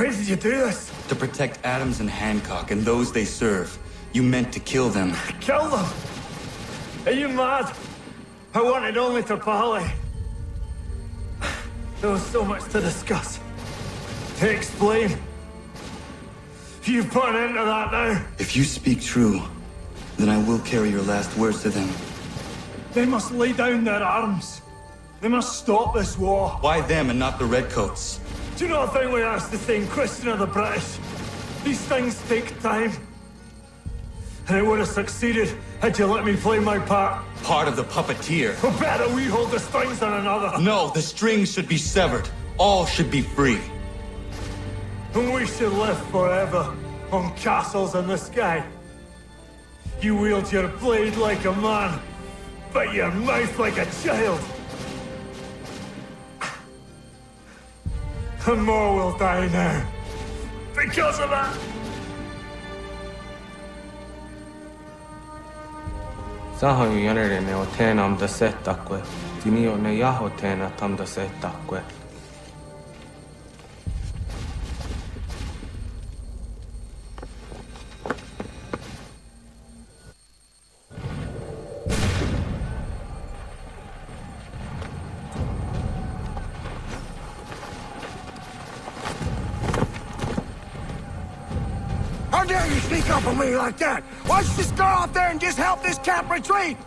Why did you do this? To protect Adams and Hancock and those they serve. You meant to kill them. Kill them? Are you mad? I wanted only to parley. There was so much to discuss. To explain. You put an end to that now. If you speak true, then I will carry your last words to them. They must lay down their arms. They must stop this war. Why them and not the Redcoats? Do you not think we asked the same question of the British? These things take time. And it would have succeeded had you let me play my part. Part of the puppeteer. Or better, we hold the strings on another. No, the strings should be severed. All should be free. And we should live forever on castles in the sky. You wield your blade like a man, but your mouth like a child. And more will die now. Because of that. Sahoin jänerinen o teenam da settakwe. Tini o ne jaho teena tam da settakwe. How dare you sneak up on me like that? Why don't you just go out there and just help this camp retreat?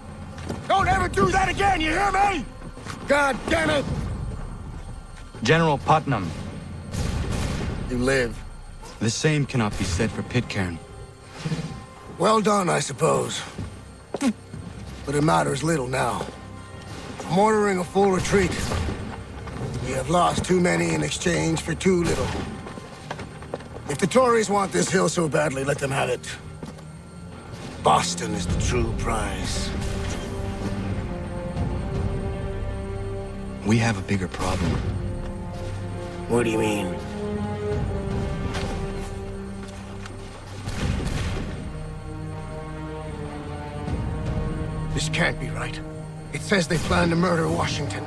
Don't ever do that again, you hear me? God damn it! General Putnam. You live. The same cannot be said for Pitcairn. Well done, I suppose. But it matters little now. I'm ordering a full retreat. We have lost too many in exchange for too little. If the Tories want this hill so badly, let them have it. Boston is the true prize. We have a bigger problem. What do you mean? This can't be right. It says they plan to murder Washington.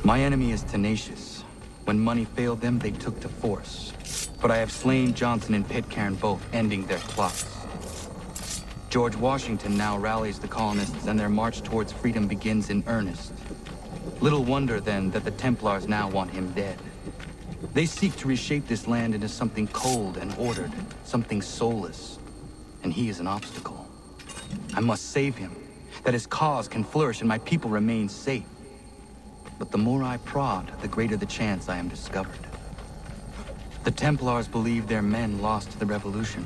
My enemy is tenacious. When money failed them, they took to force. But I have slain Johnson and Pitcairn both, ending their plots. George Washington now rallies the colonists and their march towards freedom begins in earnest. Little wonder, then, that the Templars now want him dead. They seek to reshape this land into something cold and ordered, something soulless. And he is an obstacle. I must save him, that his cause can flourish and my people remain safe. But the more I prod, the greater the chance I am discovered. The Templars believe their men lost the revolution.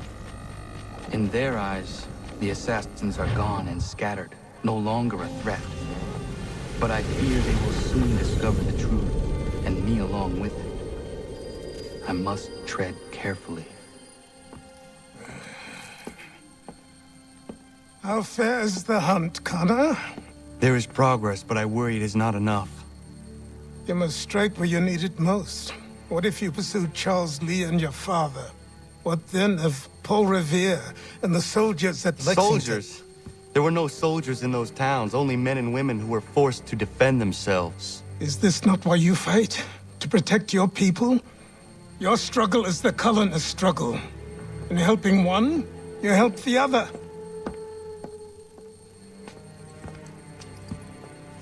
In their eyes, the assassins are gone and scattered, no longer a threat. But I fear they will soon discover the truth, and me along with it. I must tread carefully. How fares the hunt, Connor? There is progress, but I worry it is not enough. You must strike where you need it most. What if you pursued Charles Lee and your father? What then of Paul Revere and the soldiers at Lexington? Soldiers? There were no soldiers in those towns, only men and women who were forced to defend themselves. Is this not why you fight? To protect your people? Your struggle is the colonist struggle. In helping one, you help the other.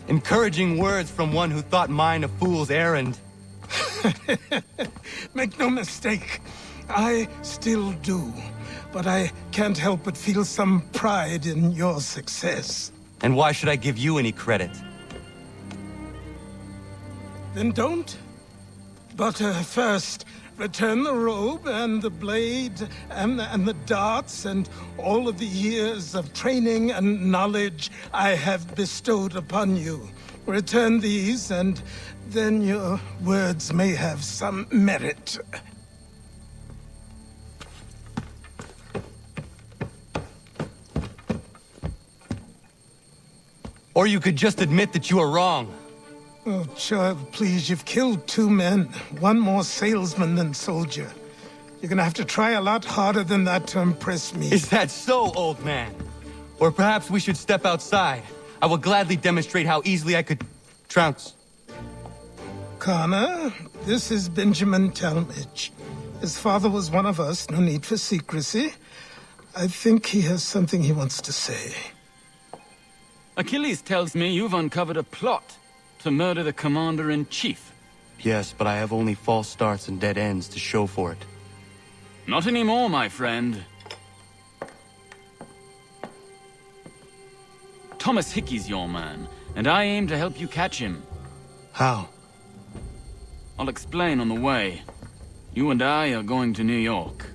Encouraging words from one who thought mine a fool's errand. Make no mistake, I still do. But I can't help but feel some pride in your success. And why should I give you any credit? Then don't. But first, return the robe and the blade and the darts and all of the years of training and knowledge I have bestowed upon you. Return these, and then your words may have some merit. Or you could just admit that you are wrong. Oh, child, please, you've killed 2 men. One more salesman than soldier. You're gonna have to try a lot harder than that to impress me. Is that so, old man? Or perhaps we should step outside. I will gladly demonstrate how easily I could trounce. Connor, this is Benjamin Talmadge. His father was one of us, no need for secrecy. I think he has something he wants to say. Achilles tells me you've uncovered a plot to murder the commander-in-chief. Yes, but I have only false starts and dead ends to show for it. Not anymore, my friend. Thomas Hickey's your man, and I aim to help you catch him. How? I'll explain on the way. You and I are going to New York.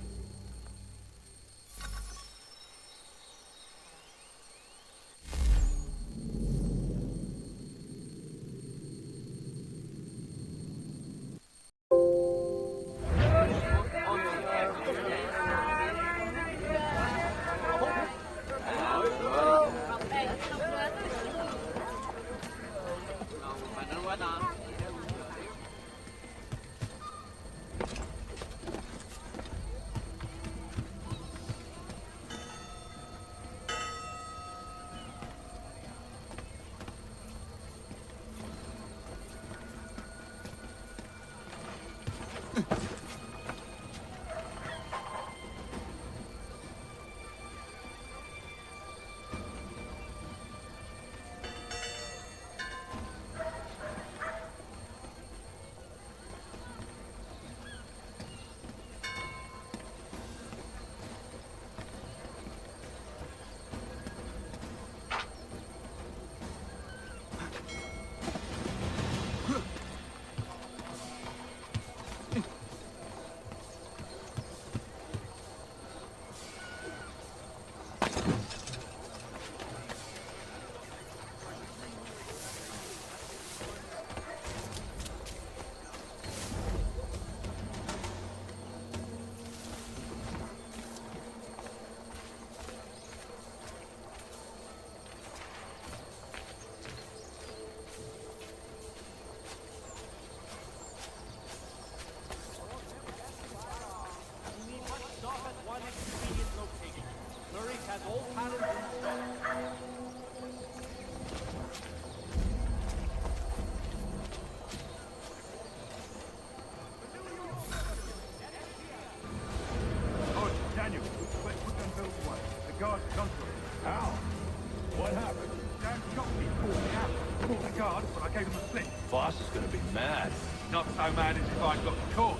Boss is gonna be mad. Not so mad as if I'd got caught.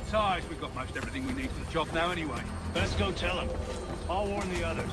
Besides, we've got most everything we need for the job now anyway. Let's go tell him. I'll warn the others.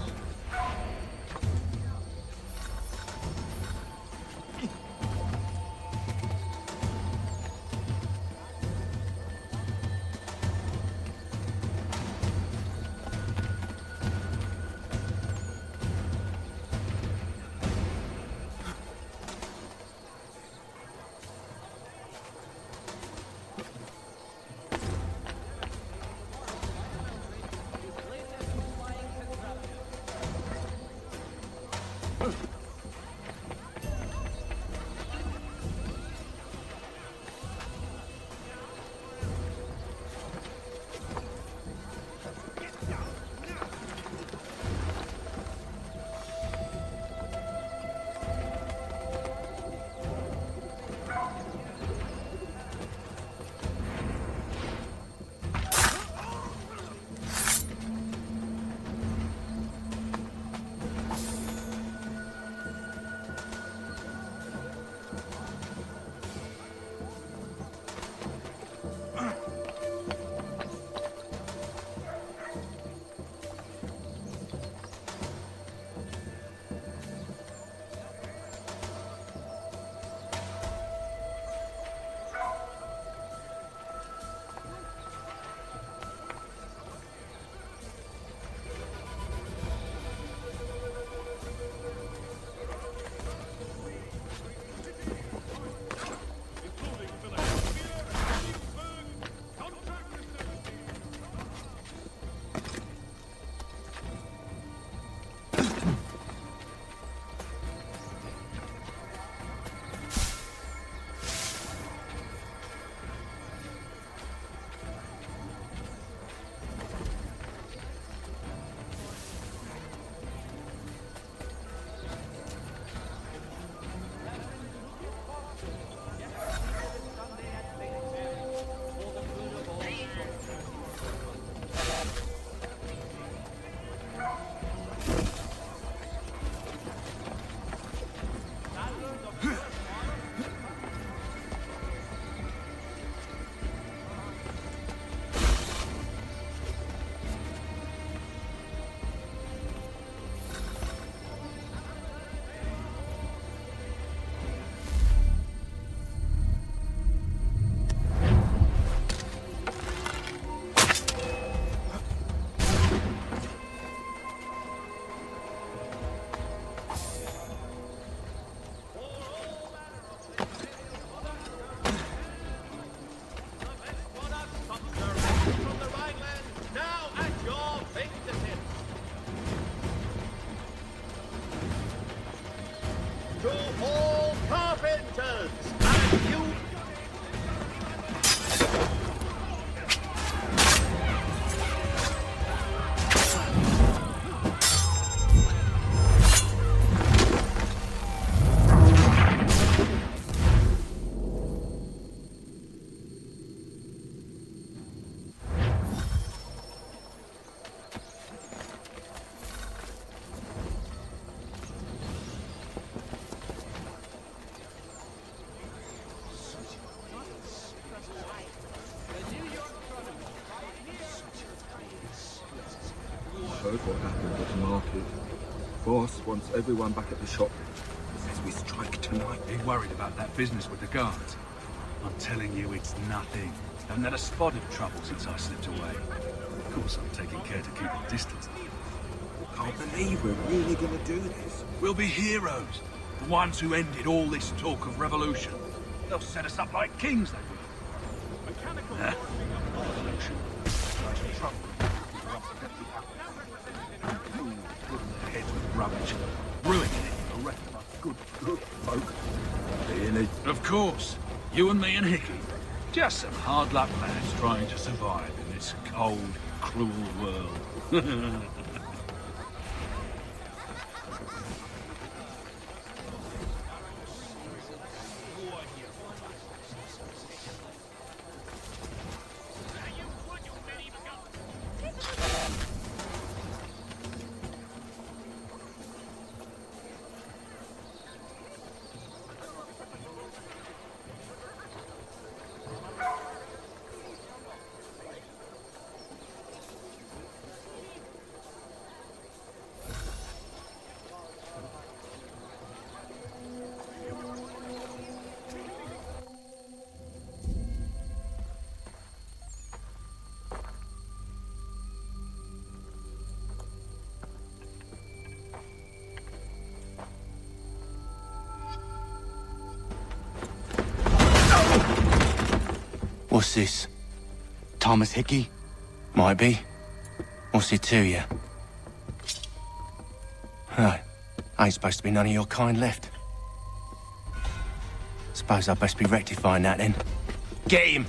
To all carpenters, and you... Heard what happened at the market. Boss wants everyone back at the shop. Says we strike tonight. Ain't worried about that business with the guards. I'm telling you, it's nothing. Haven't had a spot of trouble since I slipped away. Of course, I'm taking care to keep a distance. Can't believe we're really gonna do this. We'll be heroes. The ones who ended all this talk of revolution. They'll set us up like kings, they will. Mechanical revolution. Trouble. Heads with rubbish. Ruining it for the rest of us good folk. Really? Of course. You and me and Hickey. Just some hard luck lads trying to survive in this cold, cruel world. What's this? Thomas Hickey? Might be. What's it to you? Right. Ain't supposed to be none of your kind left. Suppose I'd best be rectifying that then. Get him!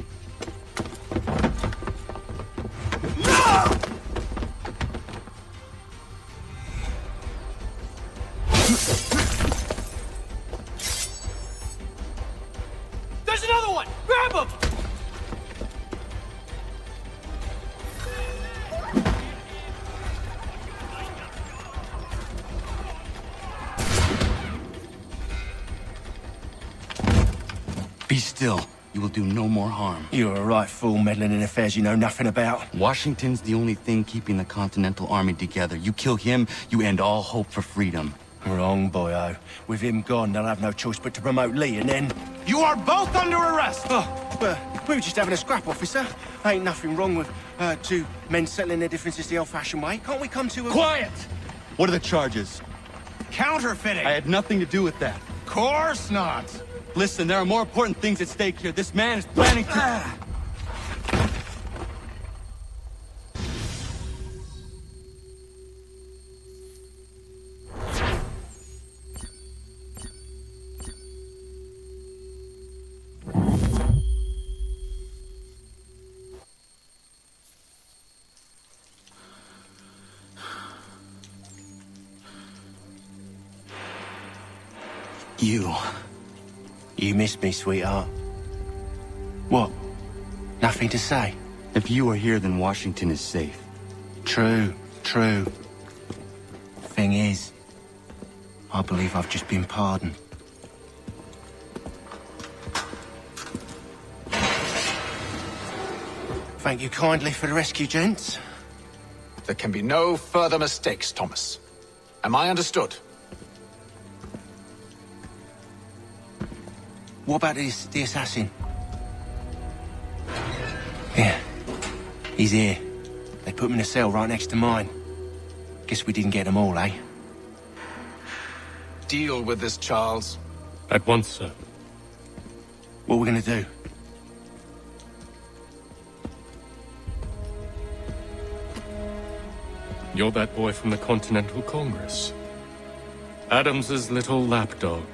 There's another one! Grab him! Be still. You will do no more harm. You're a right fool meddling in affairs you know nothing about. Washington's the only thing keeping the Continental Army together. You kill him, you end all hope for freedom. Wrong, boyo. With him gone, they'll have no choice but to promote Lee, and then... You are both under arrest! Oh, but we were just having a scrap, officer. Ain't nothing wrong with two men settling their differences the old-fashioned way. Can't we come to a... Quiet! What are the charges? Counterfeiting! I had nothing to do with that. Course not! Listen, there are more important things at stake here. This man is planning to... You missed me, sweetheart. What? Nothing to say? If you are here, then Washington is safe. True. Thing is, I believe I've just been pardoned. Thank you kindly for the rescue, gents. There can be no further mistakes, Thomas. Am I understood? What about the assassin? Yeah, he's here. They put him in a cell right next to mine. Guess we didn't get them all, eh? Deal with this, Charles. At once, sir. What are we gonna do? You're that boy from the Continental Congress. Adams's little lapdog.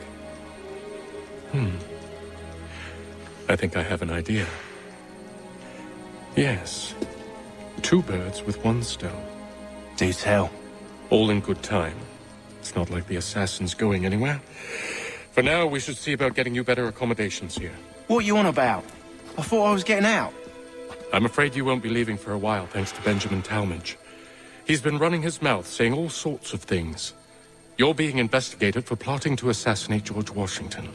I think I have an idea. Yes. 2 birds with 1 stone. Do tell. All in good time. It's not like the assassin's going anywhere. For now, we should see about getting you better accommodations here. What you on about? I thought I was getting out. I'm afraid you won't be leaving for a while, thanks to Benjamin Talmadge. He's been running his mouth, saying all sorts of things. You're being investigated for plotting to assassinate George Washington.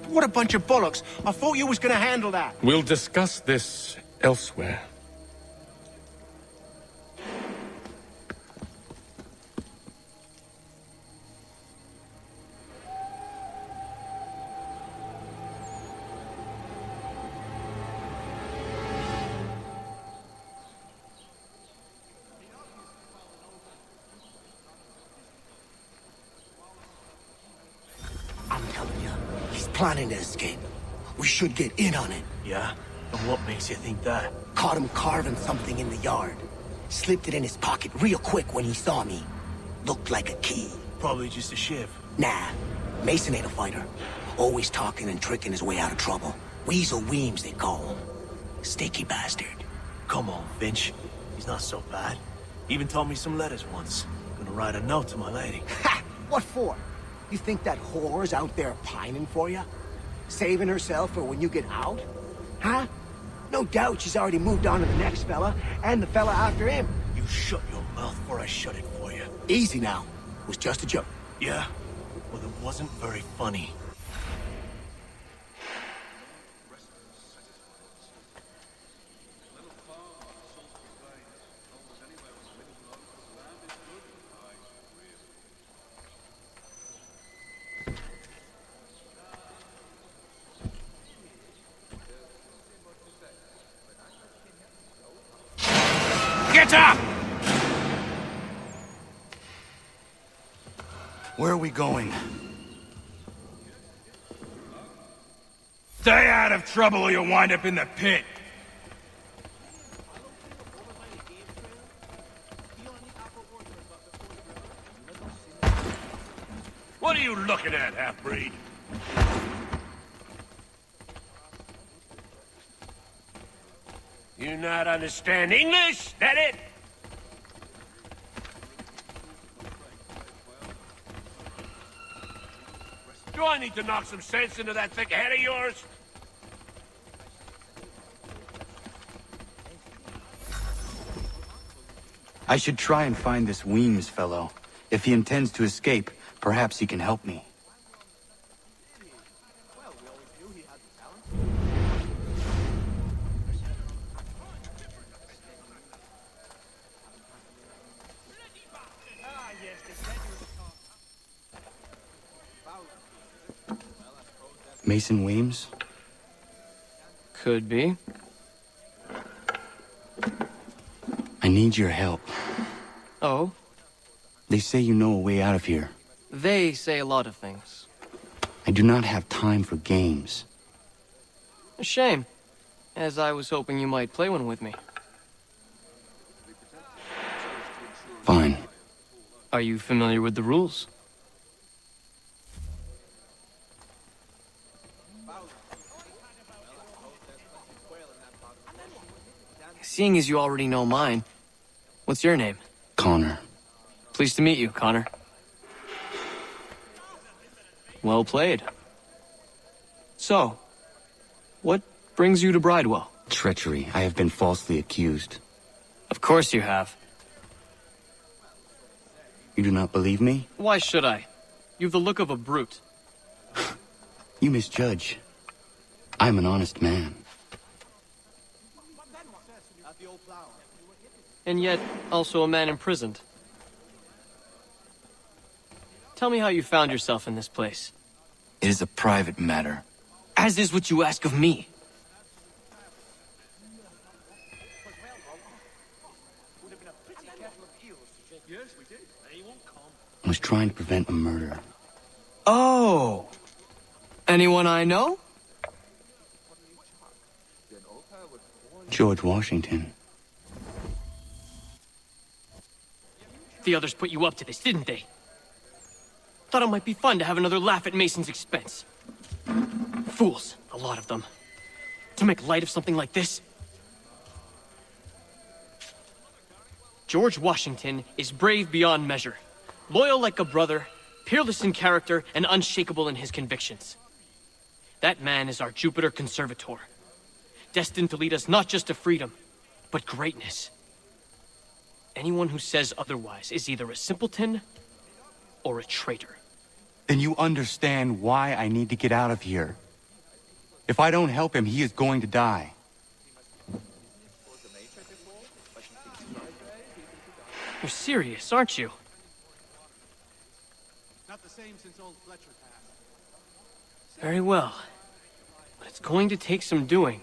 What a bunch of bollocks. I thought you was gonna handle that. We'll discuss this elsewhere. I'm telling you, he's planning to escape. We should get in on it. Yeah? And what makes you think that? Caught him carving something in the yard. Slipped it in his pocket real quick when he saw me. Looked like a key. Probably just a shiv. Nah, Mason ain't a fighter. Always talking and tricking his way out of trouble. Weasel Weems, they call him. Sticky bastard. Come on, Finch. He's not so bad. Even taught me some letters once. Gonna write a note to my lady. Ha! What for? You think that whore's out there pining for you? Saving herself for when you get out? Huh? No doubt she's already moved on to the next fella, and the fella after him. You shut your mouth before I shut it for you. Easy now. It was just a joke. Yeah? Well, it wasn't very funny. Get up! Where are we going? Stay out of trouble or you'll wind up in the pit. What are you looking at, half-breed? You not understand English? That it? Do I need to knock some sense into that thick head of yours? I should try and find this Weems fellow. If he intends to escape, perhaps he can help me. Mason Weems? Could be. I need your help. Oh? They say you know a way out of here. They say a lot of things. I do not have time for games. A shame, as I was hoping you might play one with me. Fine. Are you familiar with the rules? Seeing as you already know mine, what's your name? Connor. Pleased to meet you, Connor. Well played. So, what brings you to Bridewell? Treachery. I have been falsely accused. Of course you have. You do not believe me? Why should I? You've the look of a brute. You misjudge. I'm an honest man. And yet, also a man imprisoned. Tell me how you found yourself in this place. It is a private matter. As is what you ask of me. I was trying to prevent a murder. Oh! Anyone I know? George Washington. The others put you up to this, didn't they? Thought it might be fun to have another laugh at Mason's expense. Fools, a lot of them. To make light of something like this. George Washington is brave beyond measure, loyal like a brother, peerless in character, and unshakable in his convictions. That man is our Jupiter Conservator, destined to lead us not just to freedom, but greatness. Anyone who says otherwise is either a simpleton or a traitor. Then you understand why I need to get out of here. If I don't help him, he is going to die. You're serious, aren't you? Not the same since old Fletcher passed. Very well. But it's going to take some doing.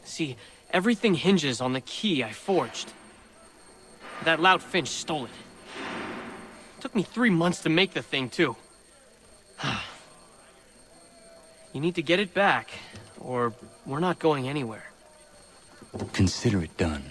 See, everything hinges on the key I forged. That loud Finch stole it. Took me 3 months to make the thing, too. You need to get it back, or we're not going anywhere. Consider it done.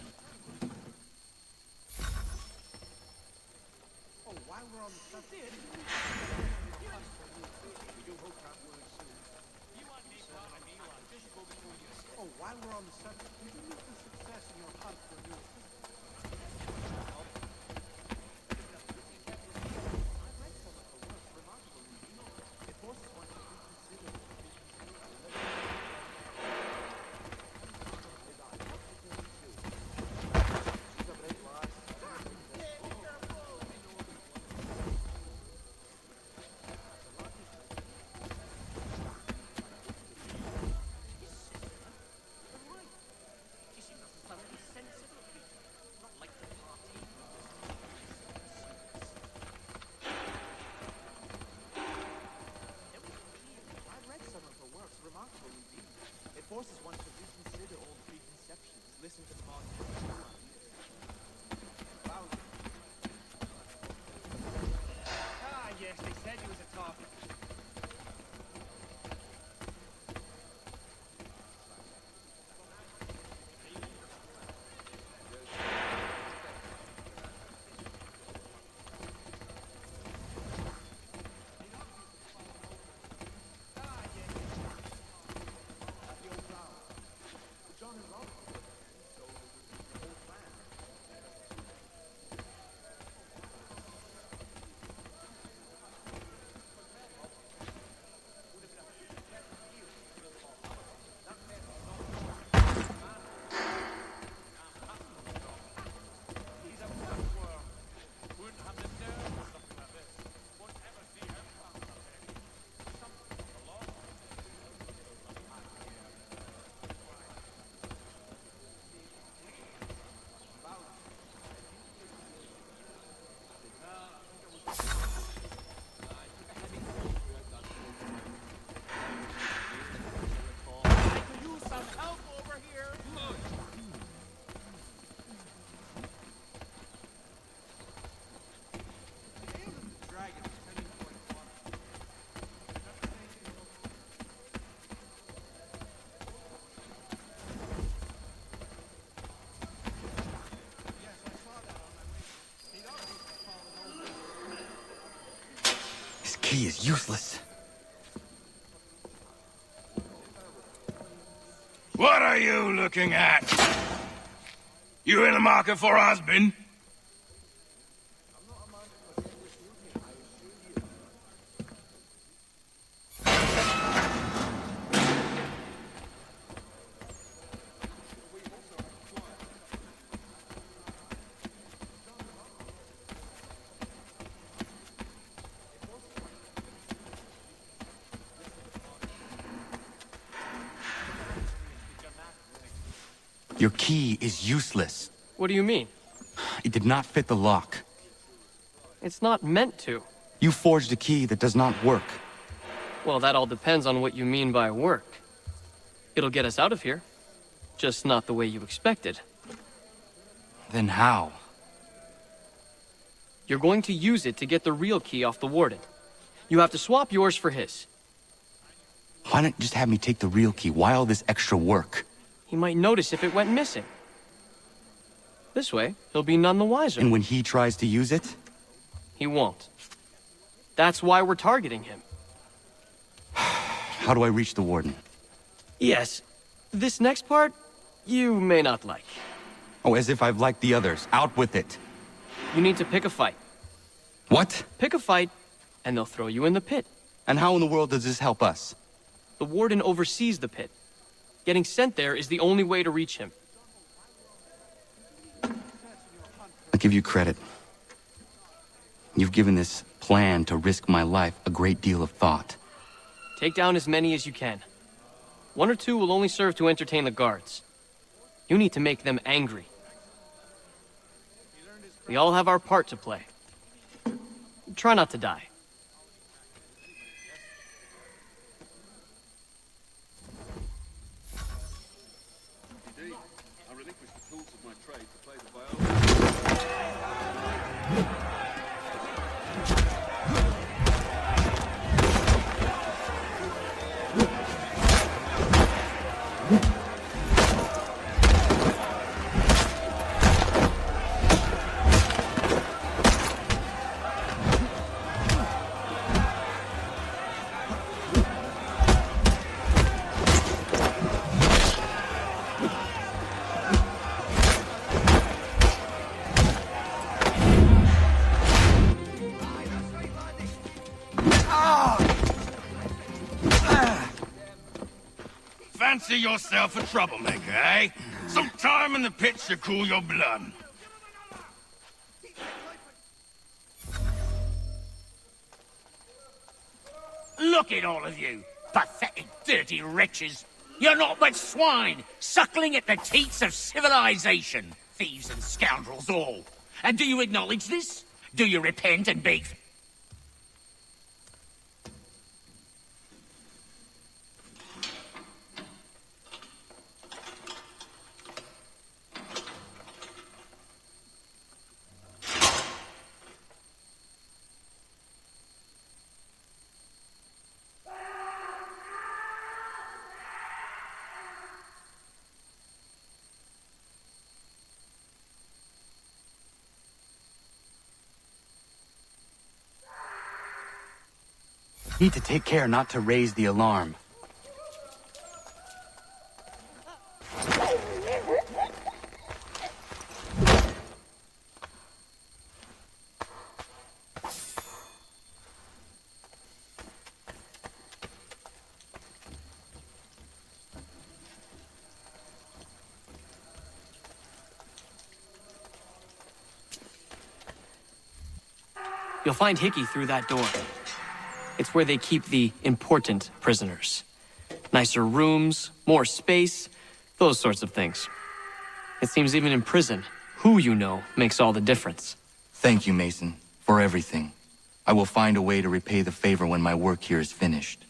Forces one to reconsider old preconceptions, listen to modern yes, they said he was a topic. He is useless. What are you looking at? You in the market for a husband? Your key is useless. What do you mean? It did not fit the lock. It's not meant to. You forged a key that does not work. Well, that all depends on what you mean by work. It'll get us out of here. Just not the way you expected. Then how? You're going to use it to get the real key off the warden. You have to swap yours for his. Why not just have me take the real key? Why all this extra work? He might notice if it went missing. This way, he'll be none the wiser. And when he tries to use it? He won't. That's why we're targeting him. How do I reach the warden? Yes. This next part, you may not like. Oh, as if I've liked the others. Out with it. You need to pick a fight. What? Pick a fight, and they'll throw you in the pit. And how in the world does this help us? The warden oversees the pit. Getting sent there is the only way to reach him. I give you credit. You've given this plan to risk my life a great deal of thought. Take down as many as you can. 1 or 2 will only serve to entertain the guards. You need to make them angry. We all have our part to play. Try not to die. I relinquished the tools of my trade to play the violin. Fancy yourself a troublemaker, eh? Some time in the pit should cool your blood. Look at all of you, pathetic, dirty wretches. You're not but swine, suckling at the teats of civilization. Thieves and scoundrels all. And do you acknowledge this? Do you repent and beg... Need to take care not to raise the alarm. You'll find Hickey through that door. It's where they keep the important prisoners. Nicer rooms, more space, those sorts of things. It seems even in prison, who you know makes all the difference. Thank you, Mason, for everything. I will find a way to repay the favor when my work here is finished.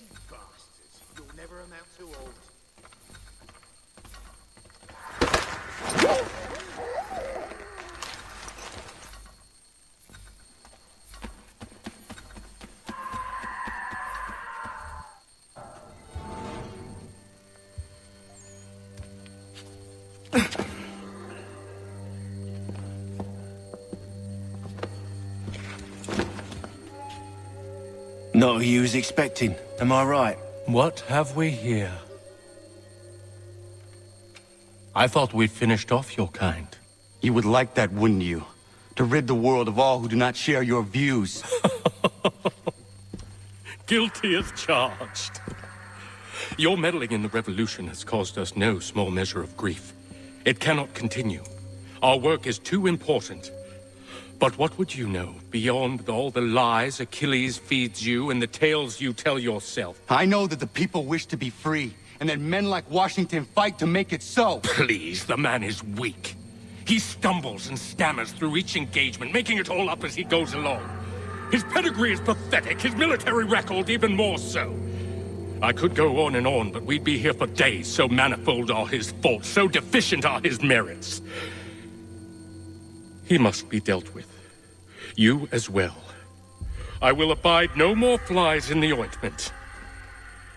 Lazy bastards. You'll never amount to old. Not who you was expecting, am I right? What have we here? I thought we'd finished off your kind. You would like that, wouldn't you? To rid the world of all who do not share your views. Guilty as charged. Your meddling in the revolution has caused us no small measure of grief. It cannot continue. Our work is too important. But what would you know beyond all the lies Achilles feeds you and the tales you tell yourself? I know that the people wish to be free, and that men like Washington fight to make it so. Please, the man is weak. He stumbles and stammers through each engagement, making it all up as he goes along. His pedigree is pathetic, his military record even more so. I could go on, but we'd be here for days, so manifold are his faults, so deficient are his merits. He must be dealt with. You as well. I will abide no more flies in the ointment.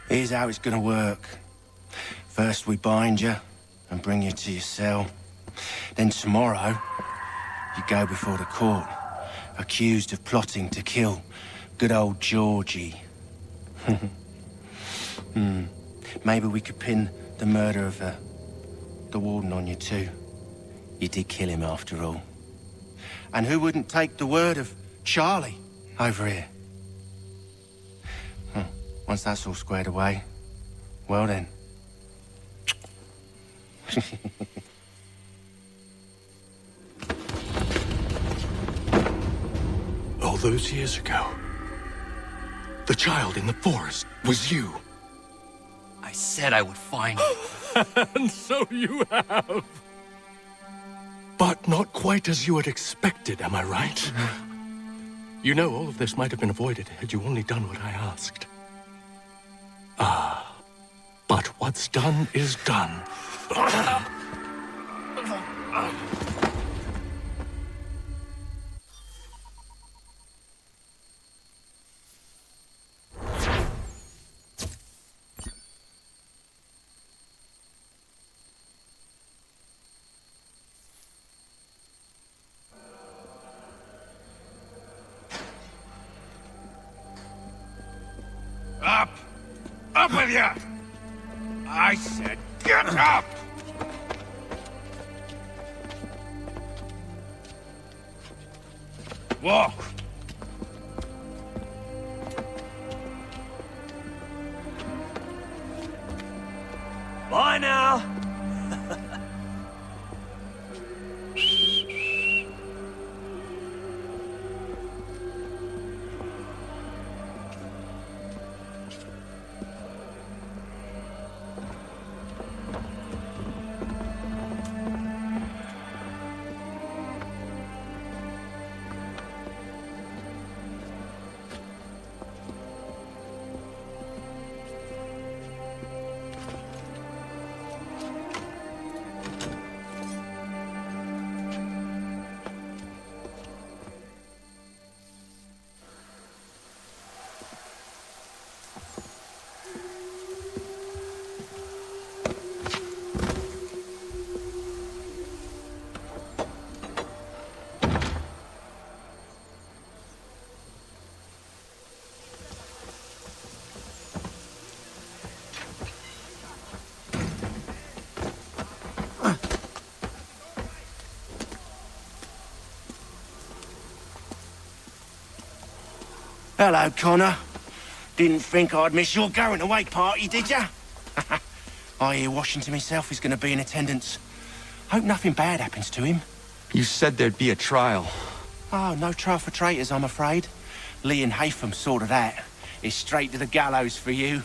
Here's how it's gonna work. First we bind you and bring you to your cell. Then tomorrow, you go before the court, accused of plotting to kill good old Georgie. Maybe we could pin the murder of the warden on you too. You did kill him after all. And who wouldn't take the word of Charlie over here? Once that's all squared away, well then. All those years ago, the child in the forest was you. I said I would find you. And so you have. But not quite as you had expected, am I right? You know, all of this might have been avoided had you only done what I asked. But what's done is done. Up! Up with you! I said get up! Walk! Bye now! Hello, Connor. Didn't think I'd miss your going away party, did ya? I hear Washington himself is going to be in attendance. Hope nothing bad happens to him. You said there'd be a trial. Oh, no trial for traitors, I'm afraid. Lee and Haytham sorted that. It's straight to the gallows for you.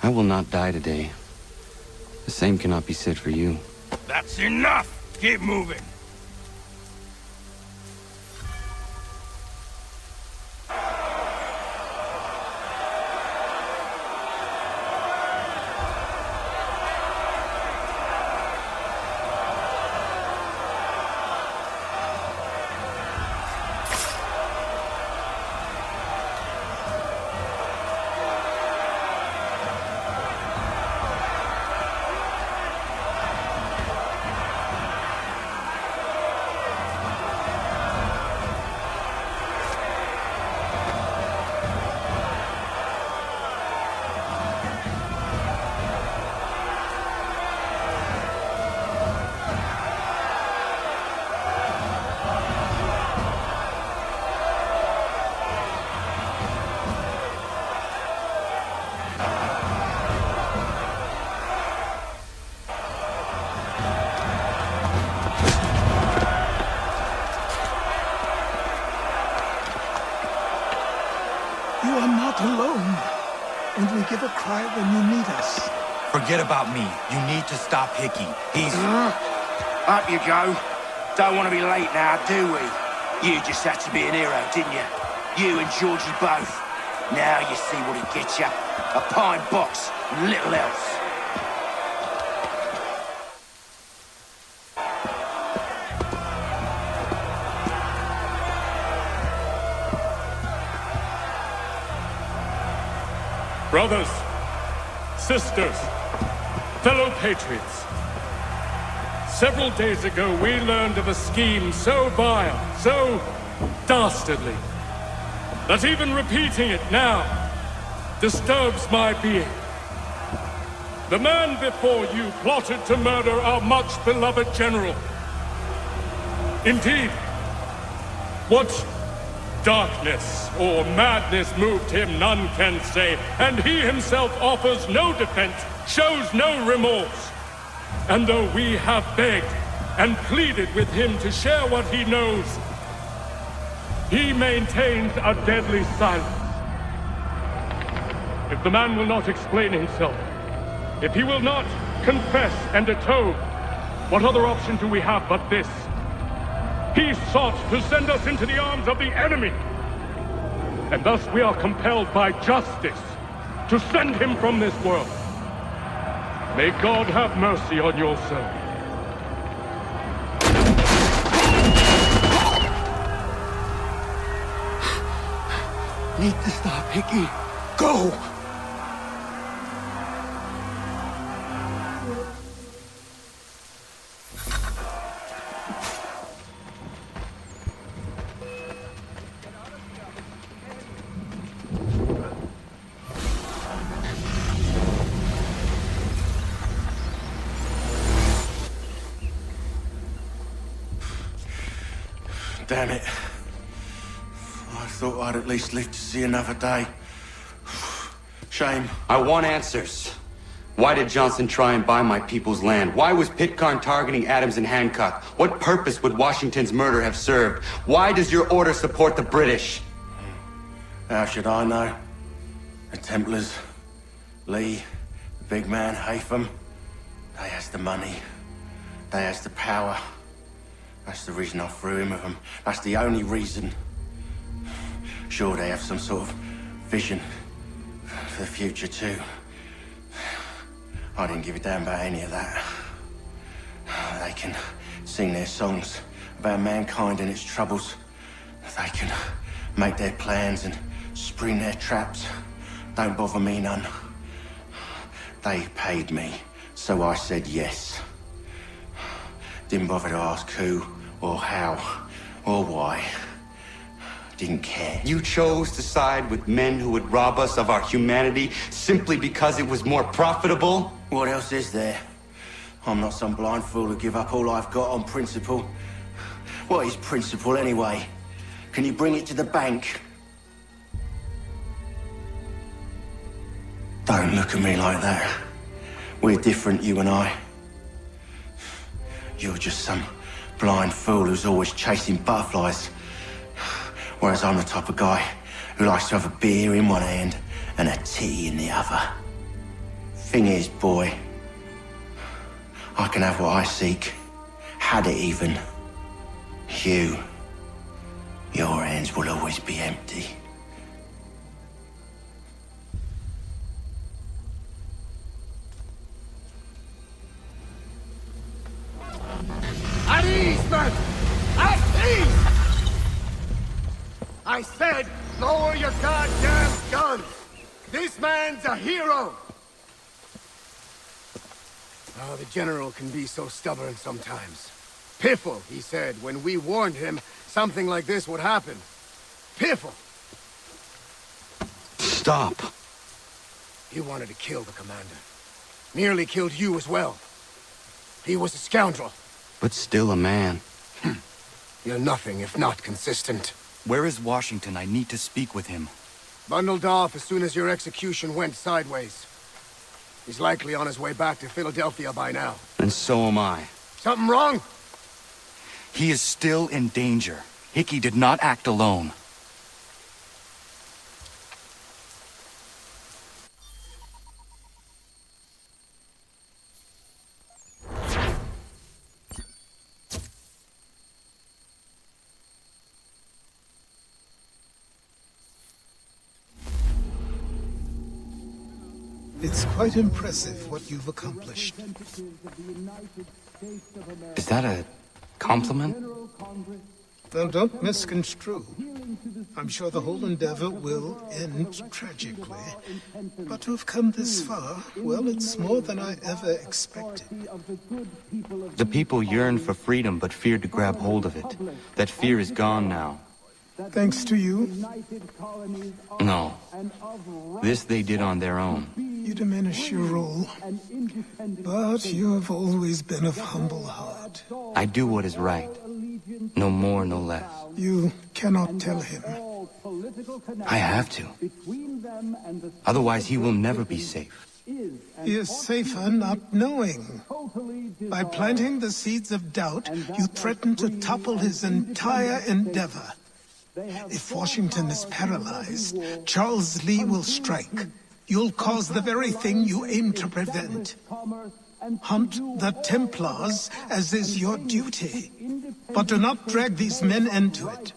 I will not die today. The same cannot be said for you. That's enough! Keep moving! You are not alone. Only give a cry when you need us. Forget about me. You need to stop Hickey. He's... Up you go. Don't want to be late now, do we? You just had to be an hero, didn't you? You and Georgie both. Now you see what it gets you. A pine box and little else. Brothers, sisters, fellow patriots. Several days ago, we learned of a scheme so vile, so dastardly, that even repeating it now disturbs my being. The man before you plotted to murder our much-beloved general. Indeed, what darkness or madness moved him, none can say, and he himself offers no defense, shows no remorse. And though we have begged and pleaded with him to share what he knows, he maintains a deadly silence. If the man will not explain himself, if he will not confess and atone, what other option do we have but this? He sought to send us into the arms of the enemy. And thus we are compelled by justice to send him from this world. May God have mercy on your soul. Need to stop, Hickey. Go! Damn it. I thought I'd at least live to see another day. Shame. I want answers. Why did Johnson try and buy my people's land? Why was Pitcairn targeting Adams and Hancock? What purpose would Washington's murder have served? Why does your order support the British? How should I know? The Templars, Lee, the big man, Haytham, they has the money. They has the power. That's the reason I threw him with them. That's the only reason. Sure, they have some sort of vision for the future too. I didn't give a damn about any of that. They can sing their songs about mankind and its troubles. They can make their plans and spring their traps. Don't bother me none. They paid me, so I said yes. Didn't bother to ask who, or how, or why. Didn't care. You chose to side with men who would rob us of our humanity simply because it was more profitable? What else is there? I'm not some blind fool to give up all I've got on principle. What is principle anyway? Can you bring it to the bank? Don't look at me like that. We're different, you and I. You're just some blind fool who's always chasing butterflies. Whereas I'm the type of guy who likes to have a beer in one hand and a tea in the other. Thing is, boy, I can have what I seek. Had it even. Your hands will always be empty. At ease, men! At ease! I said, lower your goddamn guns! This man's a hero! Oh, the General can be so stubborn sometimes. Piffle, he said, when we warned him something like this would happen. Piffle! Stop. He wanted to kill the commander. Nearly killed you as well. He was a scoundrel. But still a man. You're nothing if not consistent. Where is Washington? I need to speak with him. Bundled off as soon as your execution went sideways. He's likely on his way back to Philadelphia by now. And so am I. Something wrong? He is still in danger. Hickey did not act alone. It's quite impressive what you've accomplished. Is that a compliment? Now, don't misconstrue. I'm sure the whole endeavor will end tragically. But to have come this far, well, it's more than I ever expected. The people yearn for freedom but feared to grab hold of it. That fear is gone now. Thanks to you? No. This they did on their own. You diminish your role. But you have always been of humble heart. I do what is right. No more, no less. You cannot tell him. I have to. Otherwise, he will never be safe. He is safer not knowing. By planting the seeds of doubt, you threaten to topple his entire endeavor. If Washington is paralyzed, Charles Lee will strike. You'll cause the very thing you aim to prevent. Hunt the Templars, as is your duty. But do not drag these men into it.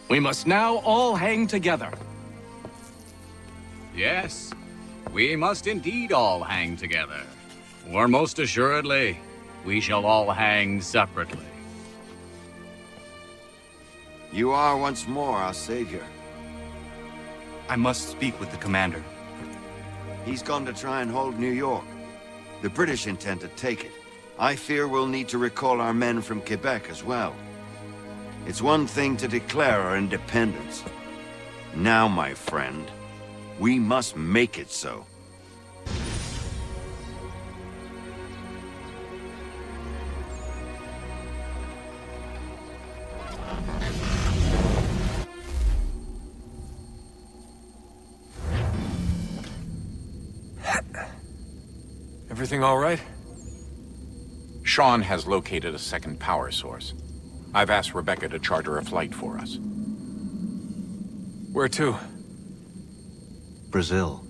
We must now all hang together. Yes, we must indeed all hang together. Or most assuredly, we shall all hang separately. You are once more our savior. I must speak with the commander. He's gone to try and hold New York. The British intend to take it. I fear we'll need to recall our men from Quebec as well. It's one thing to declare our independence. Now, my friend, we must make it so. Everything all right? Sean has located a second power source. I've asked Rebecca to charter a flight for us. Where to? Brazil.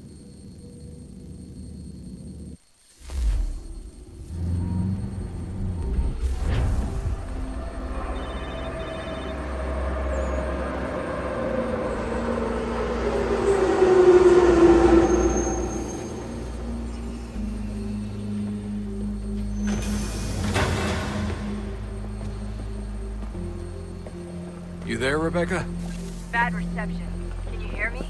You there, Rebecca? Bad reception. Can you hear me?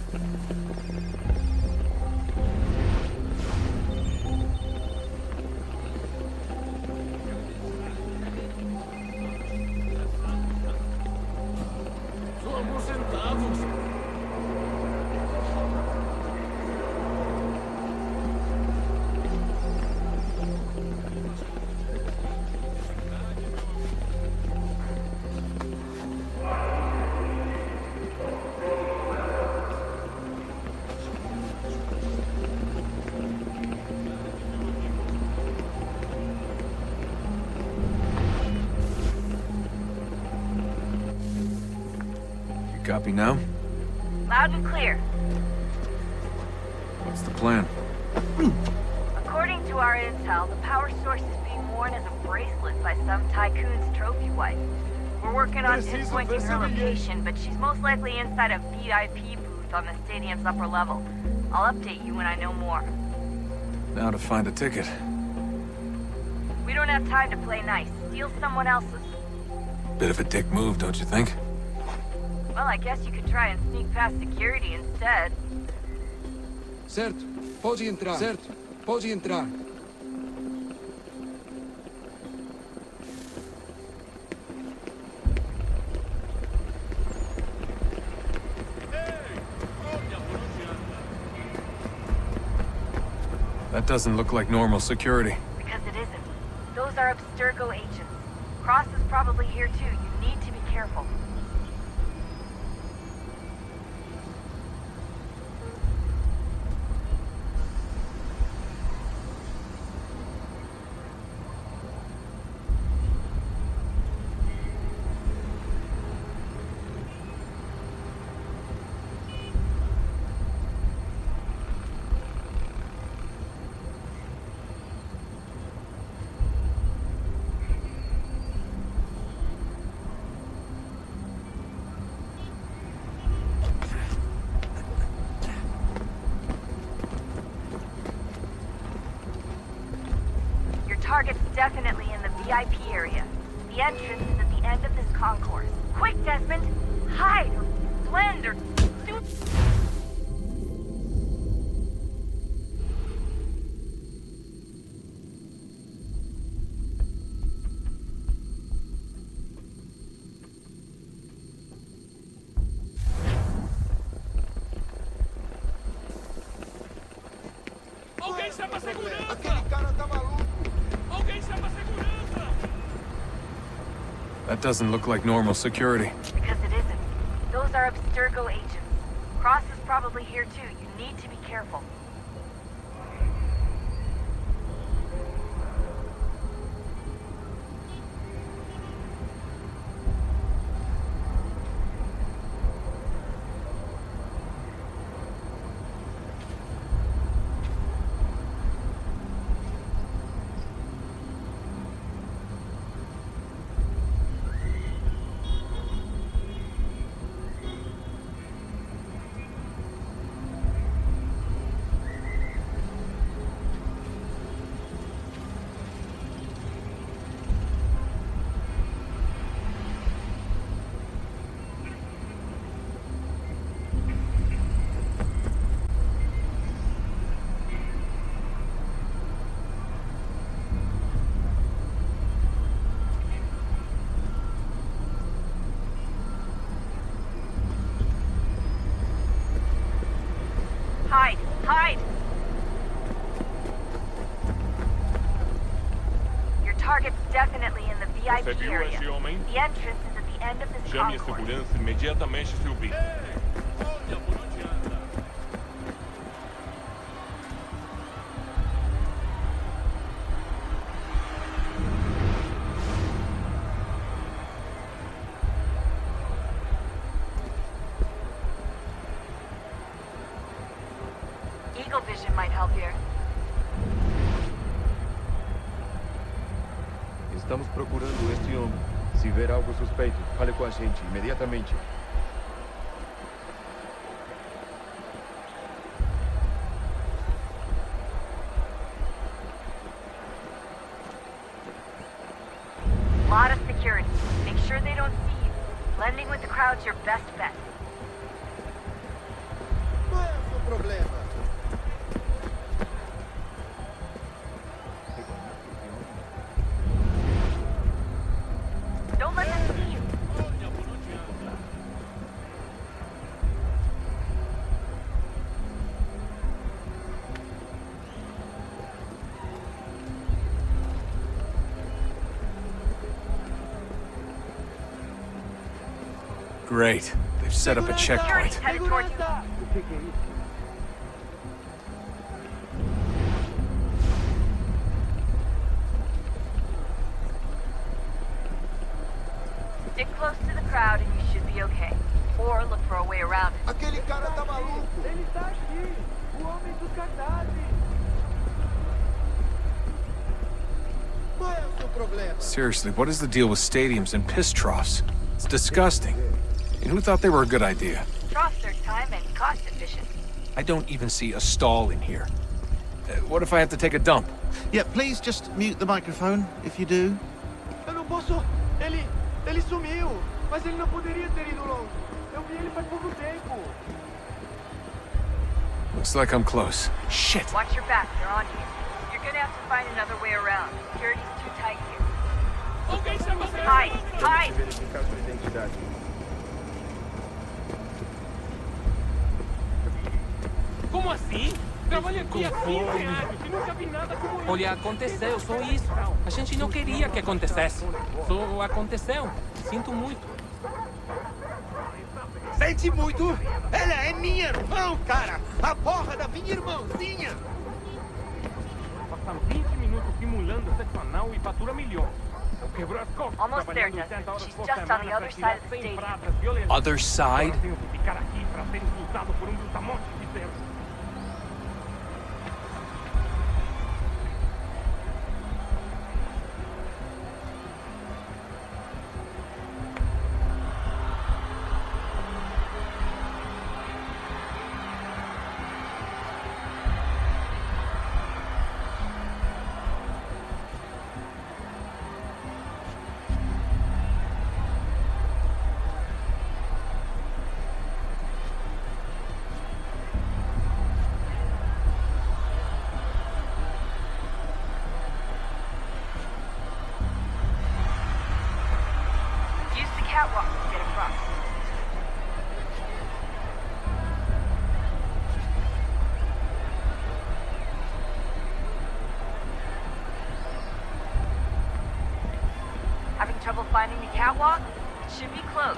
Copy now? Loud and clear. What's the plan? According to our intel, the power source is being worn as a bracelet by some tycoon's trophy wife. We're working on pinpointing her location, but she's most likely inside a VIP booth on the stadium's upper level. I'll update you when I know more. Now to find a ticket. We don't have time to play nice. Steal someone else's. Bit of a dick move, don't you think? Well, I guess you could try and sneak past security instead. Certo, pode entrar. Certo, pode entrar. That doesn't look like normal security. Because it isn't. Those are Abstergo agents. Cross is probably here too. You need to be careful. definitely in the VIP area. The entrance is at the end of this concourse. Quick, Desmond! Hide, or blend, or do... Alguém chama a segurança! Aquele cara tá maluco! Alguém chama a segurança! That doesn't look like normal security. Because it isn't. Those are Abstergo agents. Cross is probably here too. You need to be careful. Hide! Hide! Your target's definitely in the VIP Você viu area. esse homem? The entrance is at the end of this Chame a concourse. segurança imediatamente se o vir. Eagle vision might help here. Estamos procurando este homem. Se ver algo suspeito, fale com a gente imediatamente. Lot of security. Make sure they don't see you. Blending with the crowd's your best bet. Qual é o seu problema? Don't let them see you. Great. They've set up a checkpoint. Headed towards you. Stick close to the crowd and you should be okay. Or look for a way around it. Aquele cara tá maluco! Ele tá aqui! O homem dos cartazes! Qual é o seu problema? Seriously, what is the deal with stadiums and piss troughs? It's disgusting. And who thought they were a good idea? Troughs are time and cost efficient. I don't even see a stall in here. What if I have to take a dump? Yeah, please just mute the microphone if you do. Eu não posso... Ele sumiu! Mas ele não poderia ter ido longe. Eu vi ele faz pouco tempo. Looks like I'm close. Shit! Watch your back, they're on you. You're gonna have to find another way around. Security's too tight here. Hide! Hide! Verificar sua identidade. Como assim? Trabalho aqui há 15 anos e nunca vi nada como isso. Olha, aconteceu, só isso. A gente não queria que acontecesse. Só aconteceu. Sinto muito. Sente muito? Ela é minha irmã, cara! A porra da minha irmãzinha! Passam 20 minutos simulando sexo anal e fatura milhões. Eu quebro as costas. Almost there, Desmond. She's just on the other side of the stadium. Other side? Eu tenho que ficar aqui para ser insultado por brutamonte de Deus. catwalk to get across. Having trouble finding the catwalk? It should be close.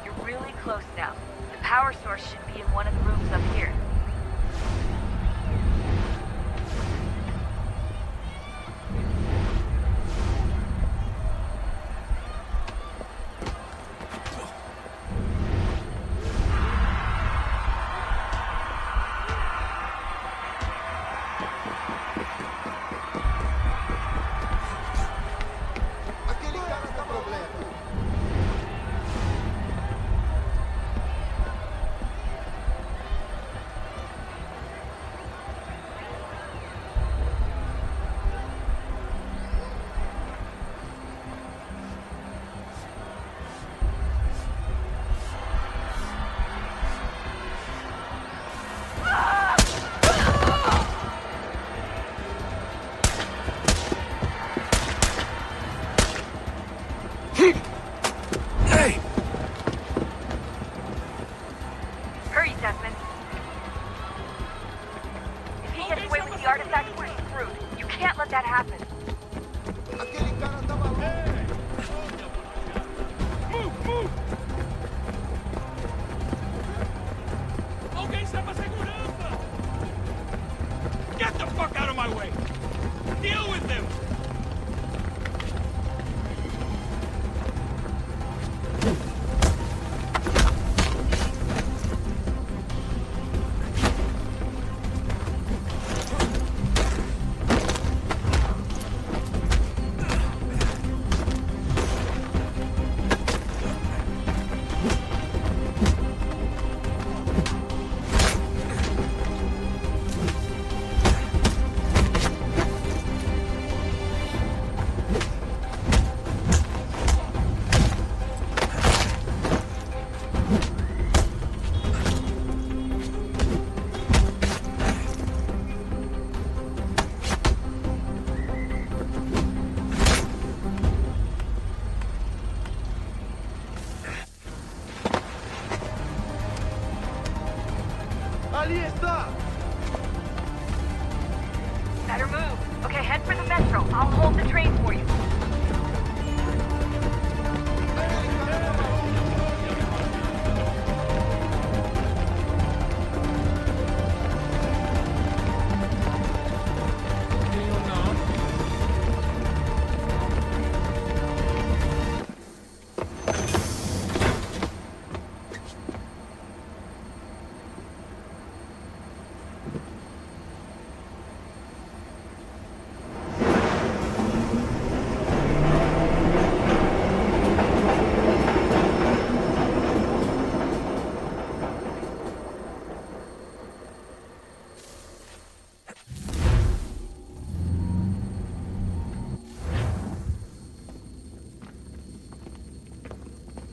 You're really close now. The power source should be in one of the rooms up here. Hurry, Desmond. If he gets away with the artifact, we're screwed. You can't let that happen. Okay, step a segurança! Get the fuck out of my way! Deal with them! Better move. Okay, head for the metro. I'll hold the train for you.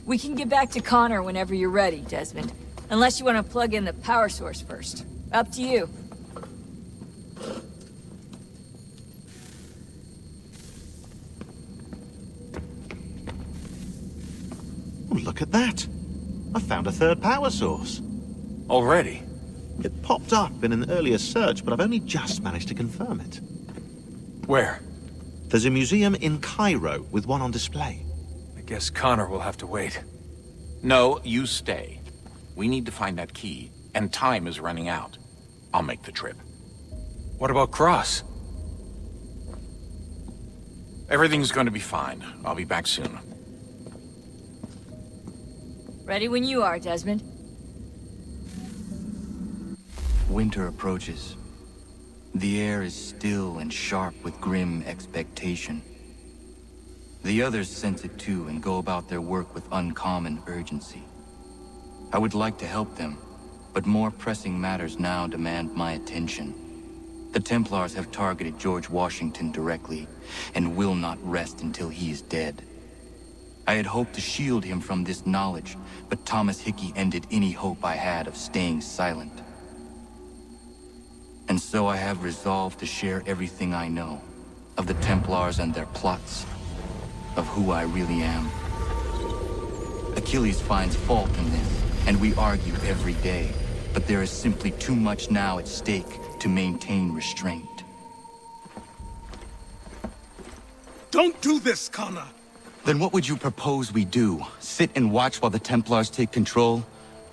We can get back to Connor whenever you're ready, Desmond. Unless you want to plug in the power source first. Up to you. Oh, look at that. I found a third power source. Already? It popped up in an earlier search, but I've only just managed to confirm it. Where? There's a museum in Cairo with one on display. I guess Connor will have to wait. No, you stay. We need to find that key, and time is running out. I'll make the trip. What about Cross? Everything's going to be fine. I'll be back soon. Ready when you are, Desmond. Winter approaches. The air is still and sharp with grim expectation. The others sense it too and go about their work with uncommon urgency. I would like to help them, but more pressing matters now demand my attention. The Templars have targeted George Washington directly, and will not rest until he is dead. I had hoped to shield him from this knowledge, but Thomas Hickey ended any hope I had of staying silent. And so I have resolved to share everything I know, of the Templars and their plots, of who I really am. Achilles finds fault in this, and we argue every day, but there is simply too much now at stake to maintain restraint. Don't do this, Connor! Then what would you propose we do? Sit and watch while the Templars take control?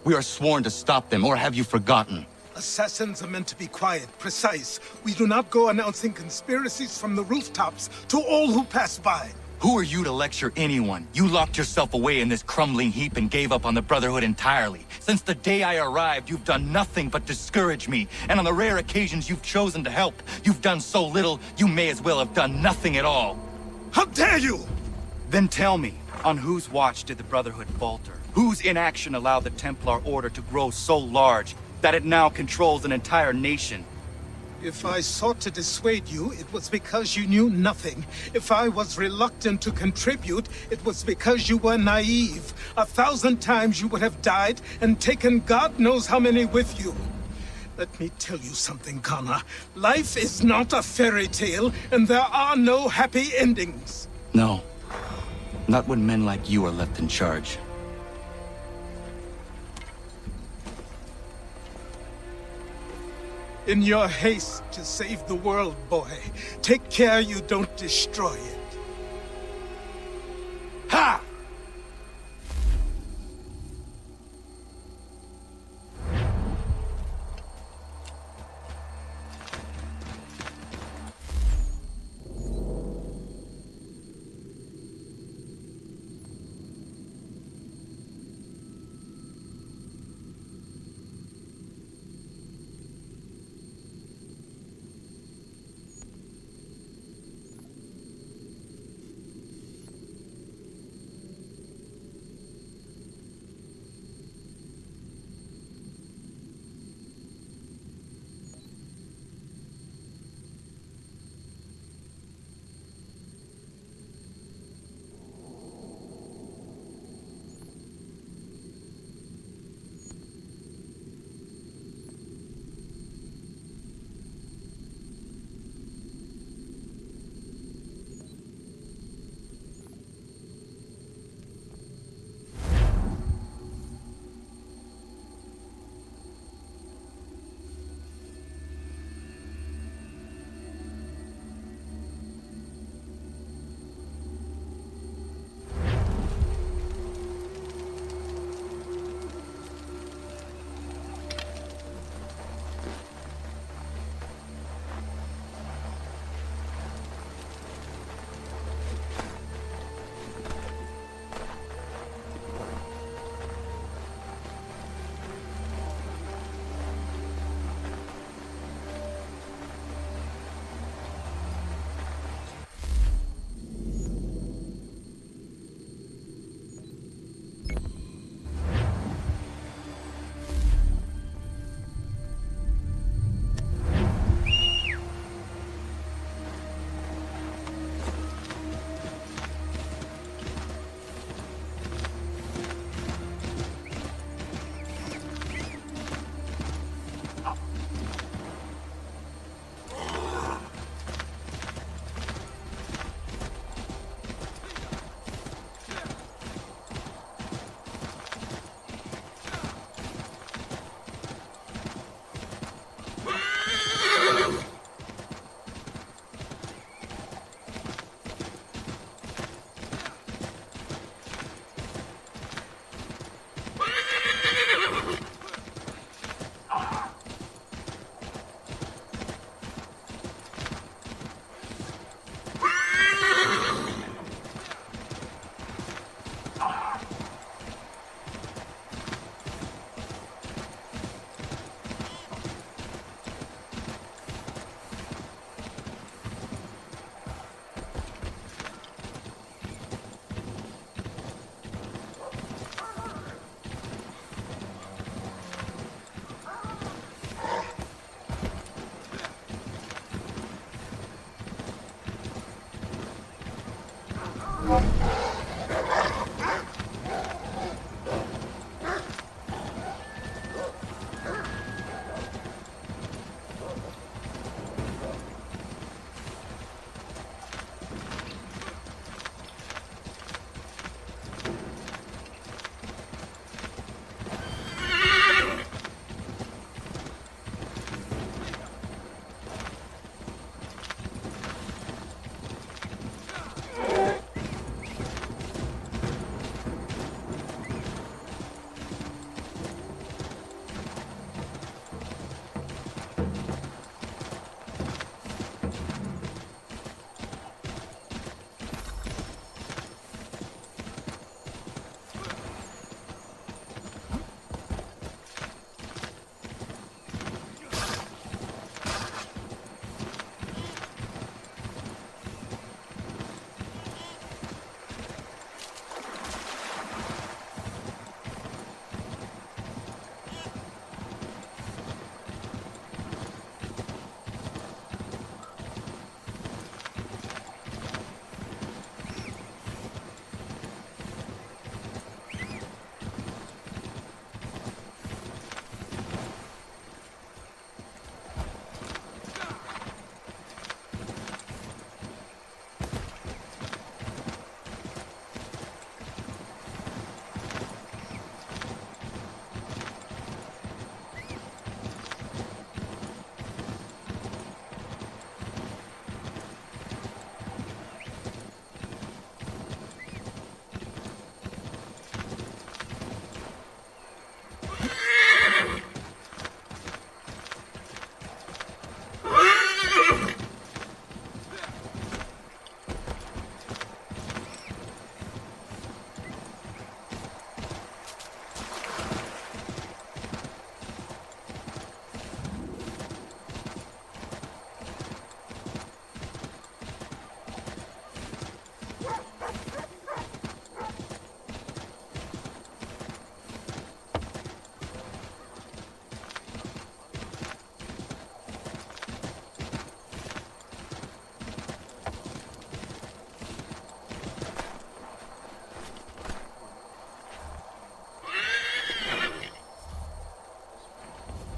We are sworn to stop them, or have you forgotten? Assassins are meant to be quiet, precise. We do not go announcing conspiracies from the rooftops to all who pass by. Who are you to lecture anyone? You locked yourself away in this crumbling heap and gave up on the Brotherhood entirely. Since the day I arrived, you've done nothing but discourage me. And on the rare occasions you've chosen to help, you've done so little, you may as well have done nothing at all. How dare you! Then tell me, on whose watch did the Brotherhood falter? Whose inaction allowed the Templar Order to grow so large that it now controls an entire nation? If I sought to dissuade you, it was because you knew nothing. If I was reluctant to contribute, it was because you were naive. 1,000 times you would have died and taken God knows how many with you. Let me tell you something, Connor. Life is not a fairy tale, and there are no happy endings. No. Not when men like you are left in charge. In your haste to save the world, boy, take care you don't destroy it. Ha!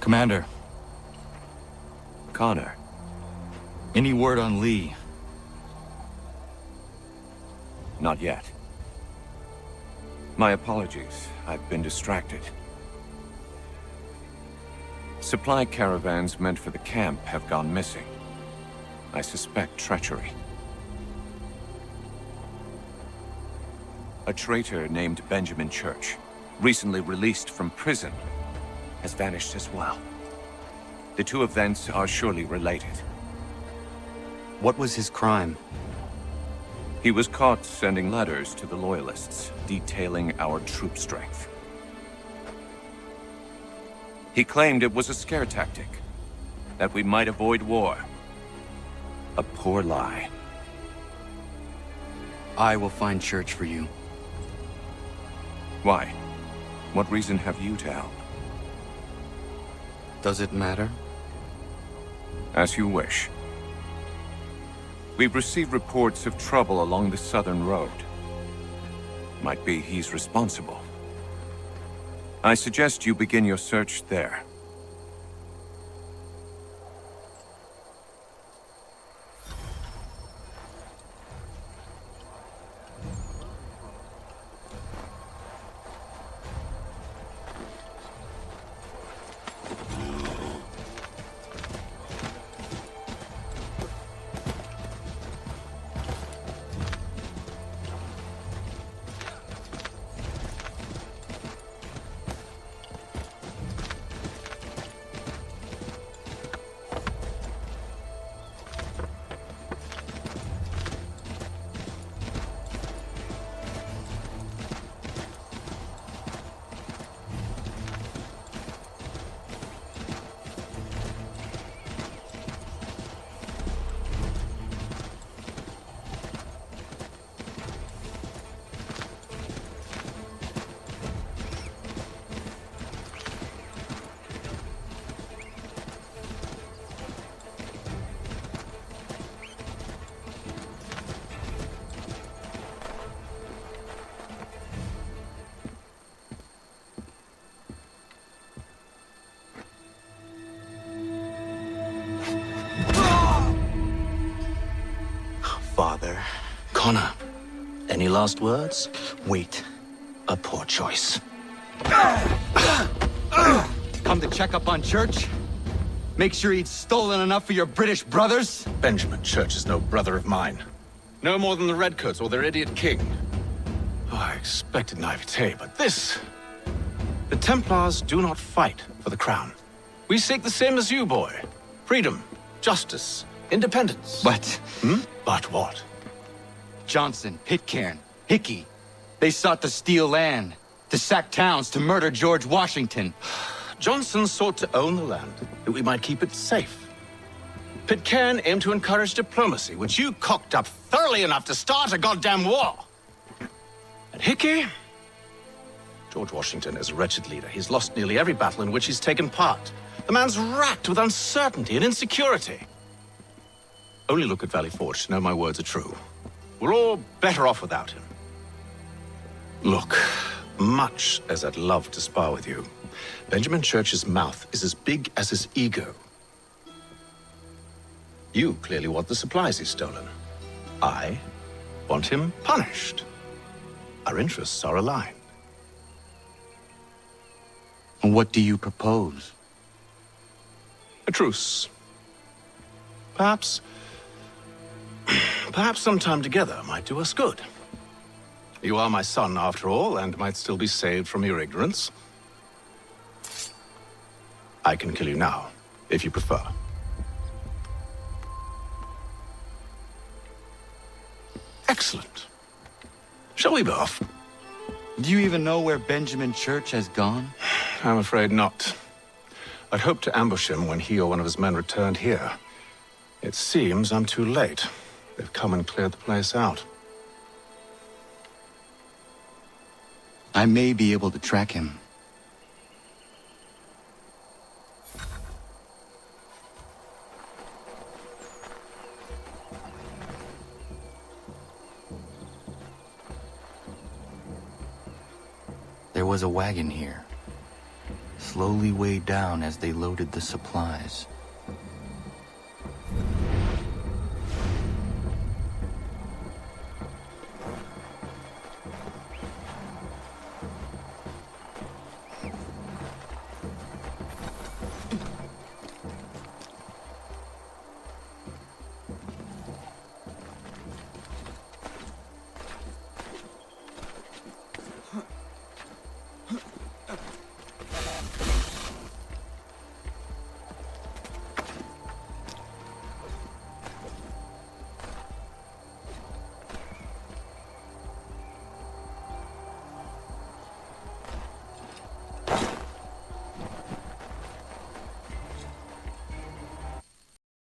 Commander. Connor. Any word on Lee? Not yet. My apologies. I've been distracted. Supply caravans meant for the camp have gone missing. I suspect treachery. A traitor named Benjamin Church, recently released from prison, has vanished as well. The two events are surely related. What was his crime? He was caught sending letters to the Loyalists, detailing our troop strength. He claimed it was a scare tactic, that we might avoid war. A poor lie. I will find Church for you. Why? What reason have you to help? Does it matter? As you wish. We've received reports of trouble along the southern road. Might be he's responsible. I suggest you begin your search there. Father. Connor, any last words? Wait. A poor choice. Come to check up on Church? Make sure he'd stolen enough for your British brothers? Benjamin Church is no brother of mine. No more than the Redcoats or their idiot king. Oh, I expected naivete, but this... The Templars do not fight for the crown. We seek the same as you, boy. Freedom, justice, independence. But... But what? Johnson, Pitcairn, Hickey. They sought to steal land, to sack towns, to murder George Washington. Johnson sought to own the land, that we might keep it safe. Pitcairn aimed to encourage diplomacy, which you cocked up thoroughly enough to start a goddamn war. And Hickey? George Washington is a wretched leader. He's lost nearly every battle in which he's taken part. The man's racked with uncertainty and insecurity. Only look at Valley Forge to know my words are true. We're all better off without him. Look, much as I'd love to spar with you, Benjamin Church's mouth is as big as his ego. You clearly want the supplies he's stolen. I want him punished. Our interests are aligned. What do you propose? A truce. Perhaps some time together might do us good. You are my son, after all, and might still be saved from your ignorance. I can kill you now, if you prefer. Excellent. Shall we be off? Do you even know where Benjamin Church has gone? I'm afraid not. I'd hoped to ambush him when he or one of his men returned here. It seems I'm too late. They've come and cleared the place out. I may be able to track him. There was a wagon here. slowly weighed down as they loaded the supplies.